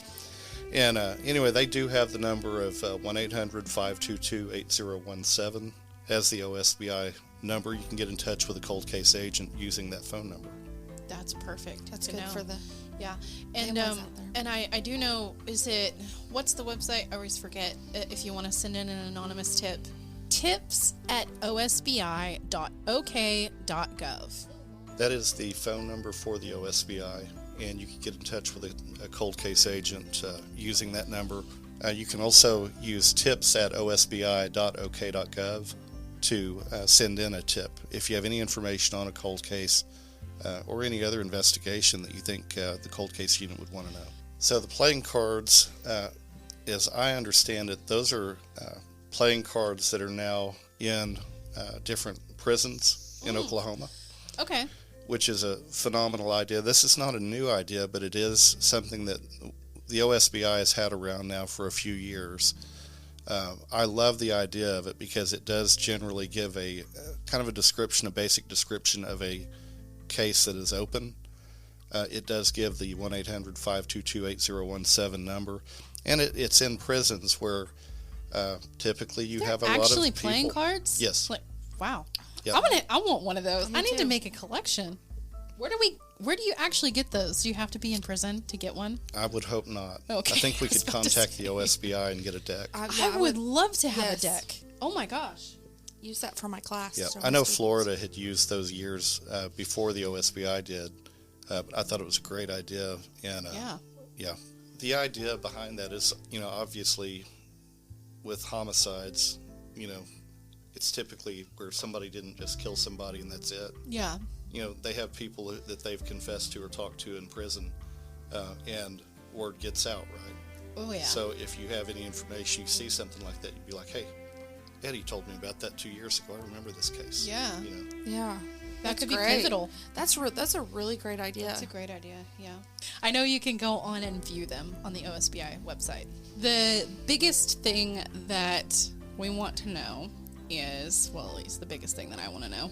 And anyway, they do have the number of 1-800-522-8017 as the OSBI number. You can get in touch with a cold case agent using that phone number. That's perfect. That's good for the and out there. and I do know, what's the website? I always forget if you want to send in an anonymous tip. tips@osbi.ok.gov. That is the phone number for the OSBI, and you can get in touch with a cold case agent using that number. You can also use tips@osbi.ok.gov to send in a tip if you have any information on a cold case or any other investigation that you think the cold case unit would want to know. So the playing cards, as I understand it, those are playing cards that are now in different prisons in Oklahoma. Okay. Which is a phenomenal idea. This is not a new idea, but it is something that the OSBI has had around now for a few years. I love the idea of it because it does generally give a kind of a basic description of a case that is open. It does give the 1-800-522-8017 number, and it's in prisons where typically you have a lot of people. Actually playing cards? Yes. Wow. Yep. I want one of those. Me I need too. to make a collection. Where do you actually get those? Do you have to be in prison to get one? I would hope not. Okay. I think we I was could about to contact say. the OSBI and get a deck. I would love to have yes. a deck. Oh my gosh. use that for my class. Yeah, So I know students. Florida had used those years before the OSBI did. I thought it was a great idea. And yeah, the idea behind that is, obviously with homicides, it's typically where somebody didn't just kill somebody and that's it. Yeah. They have people that they've confessed to or talked to in prison, and word gets out, right? Oh, yeah. So if you have any information, you see something like that, you'd be like, hey, Eddie told me about that 2 years ago. I remember this case. Yeah. Yeah. That could great. be pivotal. That's a really great idea. That's a great idea, yeah. I know you can go on and view them on the OSBI website. The biggest thing that we want to know is, well, at least the biggest thing that I want to know,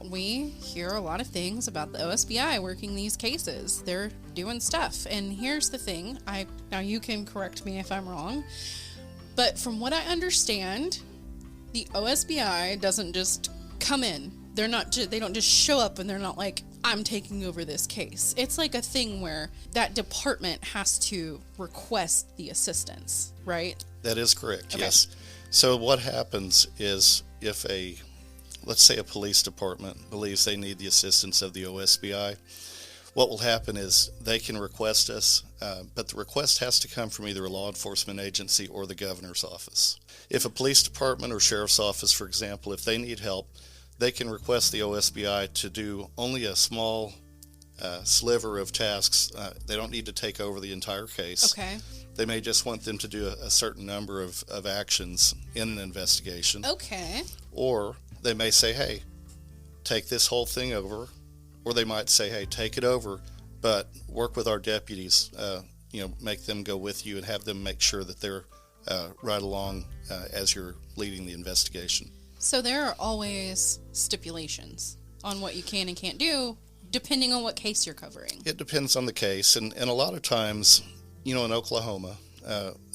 we hear a lot of things about the OSBI working these cases. They're doing stuff. And here's the thing. Now you can correct me if I'm wrong, but from what I understand, the OSBI doesn't just come in. They don't just show up and they're not like, I'm taking over this case. It's like a thing where that department has to request the assistance, right? That is correct, Okay. yes. So what happens is if let's say a police department believes they need the assistance of the OSBI, what will happen is they can request us, but the request has to come from either a law enforcement agency or the governor's office. If a police department or sheriff's office, for example, if they need help, they can request the OSBI to do only a small sliver of tasks. They don't need to take over the entire case. Okay. They may just want them to do a certain number of actions in an investigation. Okay. Or they may say, hey, take this whole thing over. Or they might say, hey, take it over, but work with our deputies, make them go with you and have them make sure that they're right along as you're leading the investigation. So there are always stipulations on what you can and can't do, depending on what case you're covering. It depends on the case, and a lot of times, in Oklahoma,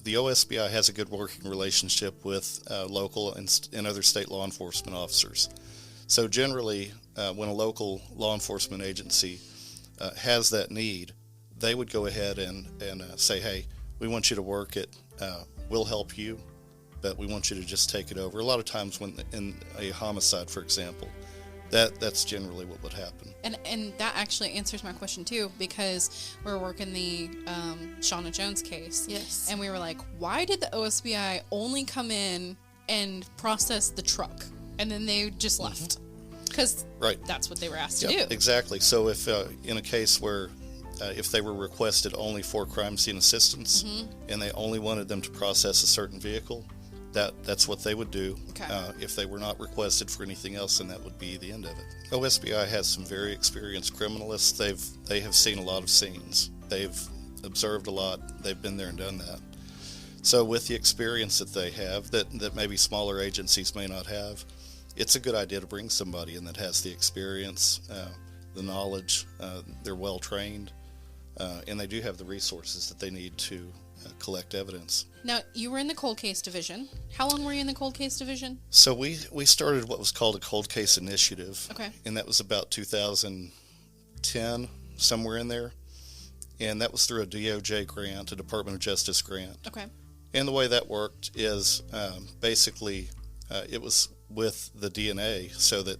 the OSBI has a good working relationship with local and other state law enforcement officers. So generally, when a local law enforcement agency has that need, they would go ahead and say, hey, we want you to work it, we'll help you, but we want you to just take it over. A lot of times when in a homicide, for example, that's generally what would happen. And that actually answers my question too, because we're working the Shauna Jones case. Yes. And we were like, why did the OSBI only come and process the truck? And then they just left. Because that's what they were asked to do. Exactly. So if in a case where if they were requested only for crime scene assistance and they only wanted them to process a certain vehicle, that's what they would do. Okay. If they were not requested for anything else, then that would be the end of it. OSBI has some very experienced criminalists. They have seen a lot of scenes. They've observed a lot. They've been there and done that. So with the experience that they have, that maybe smaller agencies may not have, it's a good idea to bring somebody in that has the experience, the knowledge, they're well trained, and they do have the resources that they need to collect evidence. Now, you were in the cold case division. How long were you in the cold case division? So we started what was called a cold case initiative. Okay. And that was about 2010, somewhere in there. And that was through a DOJ grant, a Department of Justice grant. Okay. And the way that worked is basically it was with the DNA, so that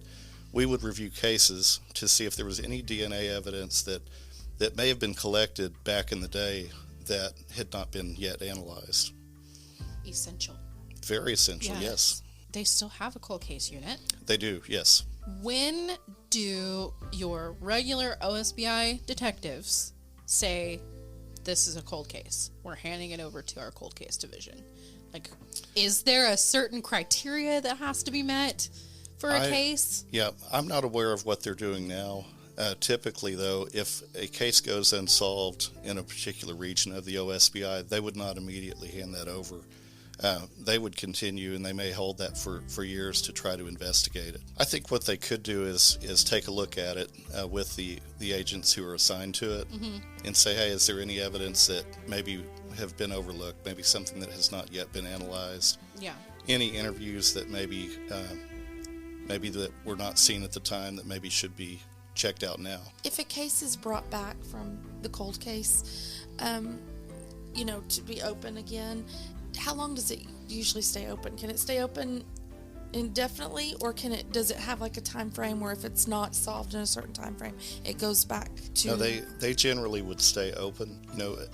we would review cases to see if there was any DNA evidence that may have been collected back in the day that had not been yet analyzed. Essential. Very essential, yes. They still have a cold case unit. They do, yes. When do your regular OSBI detectives say, this is a cold case, we're handing it over to our cold case division? Like, is there a certain criteria that has to be met for a case? Yeah, I'm not aware of what they're doing now. Typically, though, if a case goes unsolved in a particular region of the OSBI, they would not immediately hand that over. They would continue, and they may hold that for years to try to investigate it. I think what they could do is take a look at it with the agents who are assigned to it and say, hey, is there any evidence that maybe have been overlooked, maybe something that has not yet been analyzed? Yeah. Any interviews that maybe that were not seen at the time that maybe should be checked out now. If a case is brought back from the cold case, to be open again, how long does it usually stay open? Can it stay open indefinitely, or does it have like a time frame where if it's not solved in a certain time frame, it goes back to? No, they generally would stay open.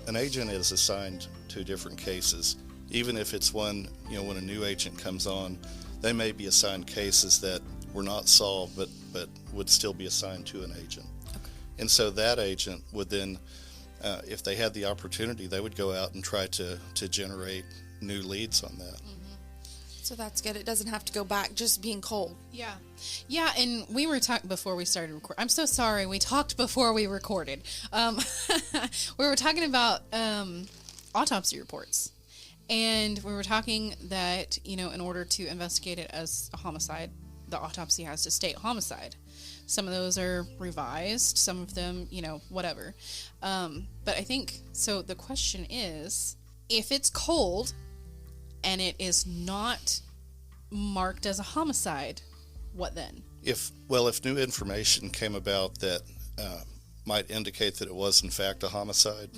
An agent is assigned to different cases. Even if it's one, when a new agent comes on, they may be assigned cases that were not solved, but would still be assigned to an agent. Okay. And so that agent would then, if they had the opportunity, they would go out and try to generate new leads on that. So that's good. It doesn't have to go back just being cold. Yeah. Yeah, and we were talking before we started recording. I'm so sorry. We talked before we recorded. We were talking about autopsy reports. And we were talking that, in order to investigate it as a homicide, the autopsy has to state homicide. Some of those are revised. Some of them, whatever. But I think, so the question is, if it's cold and it is not marked as a homicide, what then? If new information came about that might indicate that it was in fact a homicide,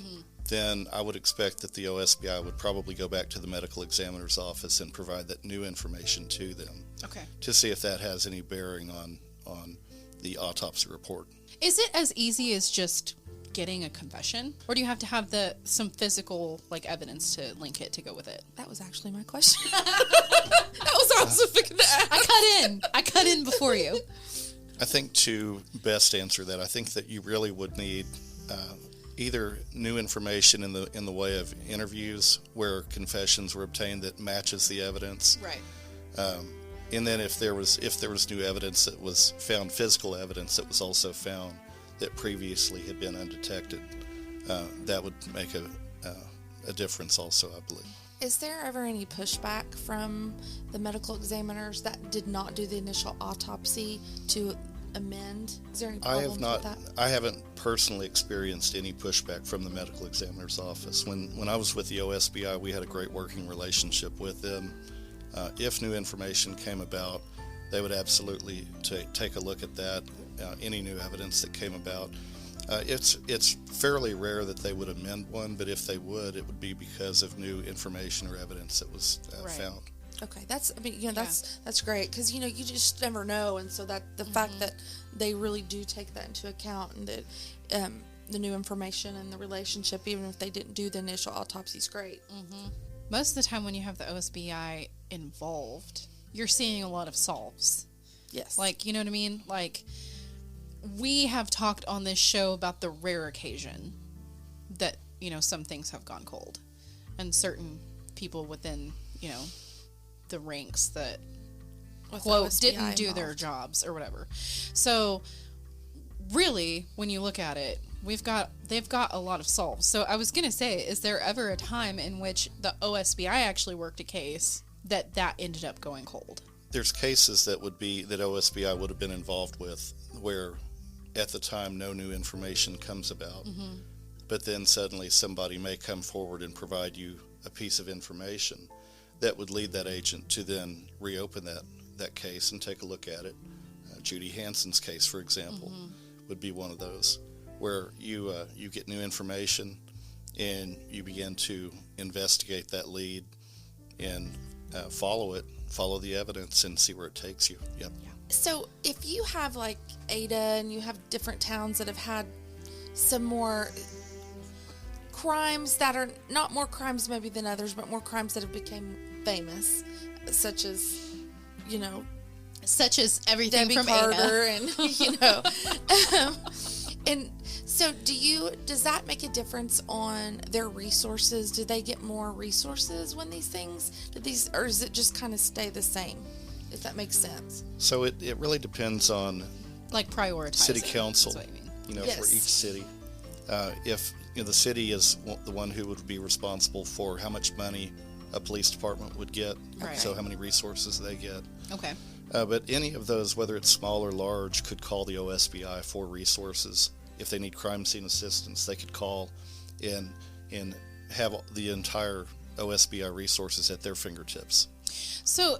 then I would expect that the OSBI would probably go back to the medical examiner's office and provide that new information to them. Okay. To see if that has any bearing on the autopsy report. Is it as easy as just getting a confession, or do you have to have some physical evidence to link it to go with it? That was actually my question. That was what I was thinking to ask. I cut in before you. I think to best answer that, I think that you really would need either new information in the way of interviews where confessions were obtained that matches the evidence, right? And then if there was new evidence that was found, physical evidence that was also found that previously had been undetected, that would make a difference also, I believe. Is there ever any pushback from the medical examiners that did not do the initial autopsy to amend? Is there any problems with that? I haven't personally experienced any pushback from the medical examiner's office. When I was with the OSBI, we had a great working relationship with them. If new information came about, they would absolutely take a look at that, any new evidence that came about. It's fairly rare that they would amend one, but if they would, it would be because of new information or evidence that was found. Okay, that's great, because you just never know, and so that the fact that they really do take that into account, and that the new information and the relationship, even if they didn't do the initial autopsy, is great. Most of the time when you have the OSBI involved, you're seeing a lot of solves. Yes. You know what I mean? We have talked on this show about the rare occasion that, some things have gone cold. And certain people within, the ranks that, quote, didn't do their jobs or whatever. So, really, when you look at it, they've got a lot of solves. So I was going to say, is there ever a time in which the OSBI actually worked a case that ended up going cold? There's cases that OSBI would have been involved with where at the time no new information comes about, but then suddenly somebody may come forward and provide you a piece of information that would lead that agent to then reopen that case and take a look at it. Judy Hansen's case, for example, would be one of those where you get new information and you begin to investigate that lead and follow the evidence and see where it takes you. Yep. Yeah. So if you have Ada and you have different towns that have had some more crimes that are not more crimes maybe than others, but more crimes that have become famous, such as everything Debbie from Carter Ada. and and so does that make a difference on their resources? Do they get more resources when or does it just kind of stay the same, if that makes sense? So it really depends on prioritizing city council, that's what I mean. For each city. If the city is the one who would be responsible for how much money a police department would get, right. So how many resources they get. Okay. But any of those, whether it's small or large, could call the OSBI for resources. If they need crime scene assistance, they could call and have the entire OSBI resources at their fingertips. So,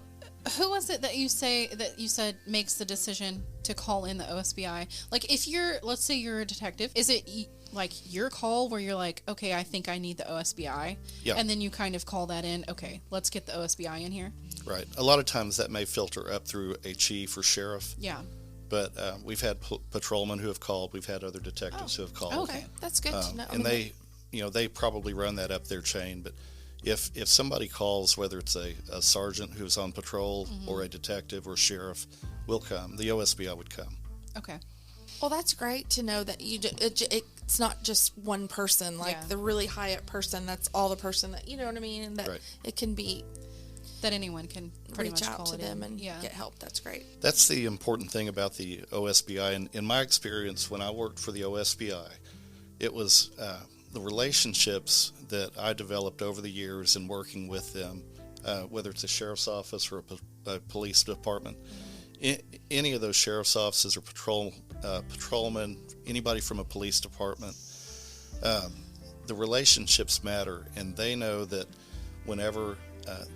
who was it that you said makes the decision to call in the OSBI? If let's say you're a detective, is it like your call where you're like, okay, I think I need the OSBI, and then you kind of call that in, okay, let's get the OSBI in here? Right. A lot of times that may filter up through a chief or sheriff. Yeah. But we've had patrolmen who have called. We've had other detectives who have called. Okay, that's good to know. And they probably run that up their chain. But if somebody calls, whether it's a sergeant who's on patrol or a detective or sheriff, will come. The OSBI would come. Okay. Well, that's great to know that it's not just one person, like the really high up person. That's all the person that, you know what I mean? And that it can be that anyone can pretty reach much out call to it them in. and get help. That's great. That's the important thing about the OSBI. And in my experience, when I worked for the OSBI, it was the relationships that I developed over the years in working with them, whether it's a sheriff's office or a police department. Any of those sheriff's offices or patrolmen, anybody from a police department, the relationships matter, and they know that whenever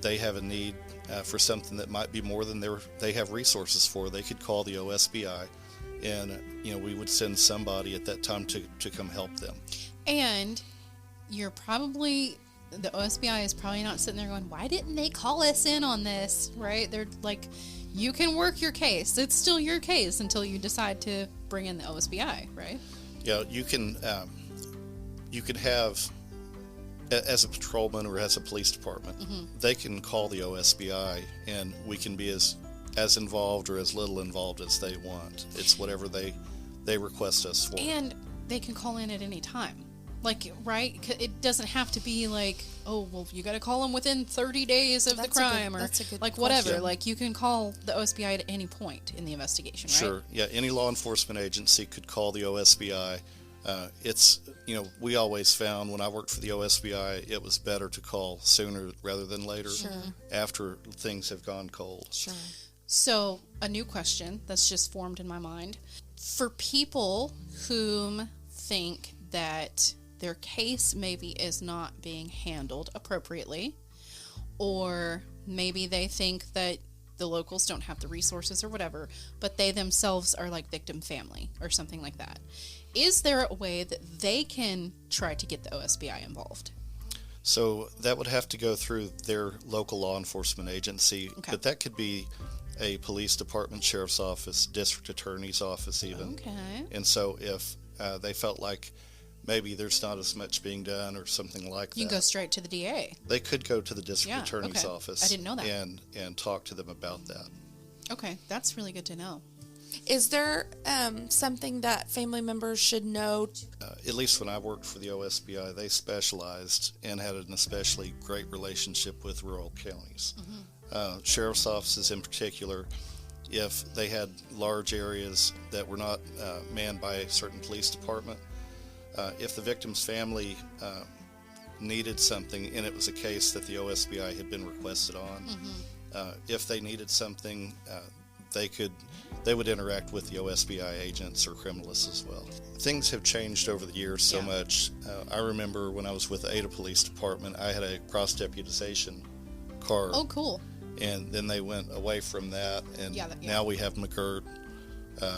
they have a need for something that might be more than they have resources for, they could call the OSBI, and we would send somebody at that time to come help them. And the OSBI is probably not sitting there going, why didn't they call us in on this, right? They're like, you can work your case. It's still your case until you decide to bring in the OSBI, right? Yeah, you can have, as a patrolman or as a police department, they can call the OSBI, and we can be as involved or as little involved as they want. It's whatever they request us for. And they can call in at any time. Like, right? It doesn't have to be like, oh, well, you got to call them within 30 days of the crime, or like whatever. Yeah. Like, you can call the OSBI at any point in the investigation, right? Sure. Yeah, any law enforcement agency could call the OSBI. We always found when I worked for the OSBI, it was better to call sooner rather than later, after things have gone cold. Sure. So, a new question that's just formed in my mind. For people whom think that their case maybe is not being handled appropriately, or maybe they think that the locals don't have the resources or whatever, but they themselves are like victim family or something like that. Is there a way that they can try to get the OSBI involved? So that would have to go through their local law enforcement agency, but that could be a police department, sheriff's office, district attorney's office even. Okay. And so if they felt like maybe there's not as much being done or something like that, you can go straight to the DA. They could go to the district attorney's office. I didn't know that. And talk to them about that. Okay, that's really good to know. Is there something that family members should know? At least when I worked for the OSBI, they specialized and had an especially great relationship with rural counties. Sheriff's offices in particular, if they had large areas that were not manned by a certain police department, if the victim's family needed something and it was a case that the OSBI had been requested on, if they needed something, they would interact with the OSBI agents or criminalists as well. Things have changed over the years so much. I remember when I was with the Ada Police Department, I had a cross-deputization card. Oh, cool. And then they went away from that, and now we have McGirt.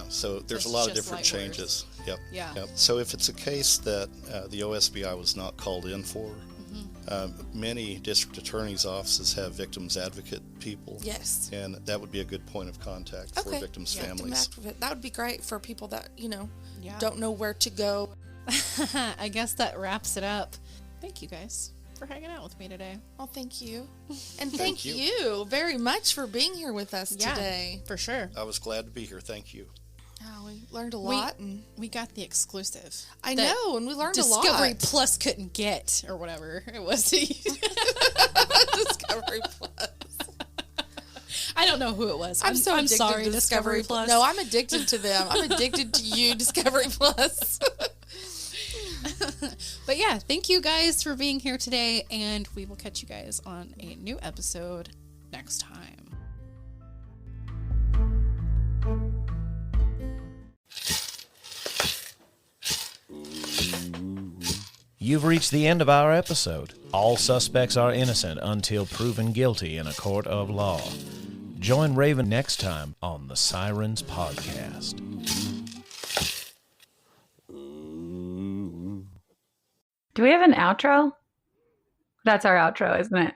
So there's a lot of different changes. Yep. So if it's a case that the OSBI was not called in for, many district attorneys' offices have victims advocate people. Yes. And that would be a good point of contact for victims' families. That would be great for people that, don't know where to go. I guess that wraps it up. Thank you guys for hanging out with me today. Well, thank you. And thank you very much for being here with us today. For sure. I was glad to be here. Thank you. Oh, we learned a lot. We got the exclusive. I know, and we learned a lot. Discovery Plus couldn't get, or whatever it was. Discovery Plus. I don't know who it was. I'm sorry, to Discovery Plus. No, I'm addicted to them. I'm addicted to you, Discovery Plus. But yeah, thank you guys for being here today, and we will catch you guys on a new episode next time. You've reached the end of our episode. All suspects are innocent until proven guilty in a court of law. Join Raven next time on the Sirens Podcast. Do we have an outro? That's our outro, isn't it?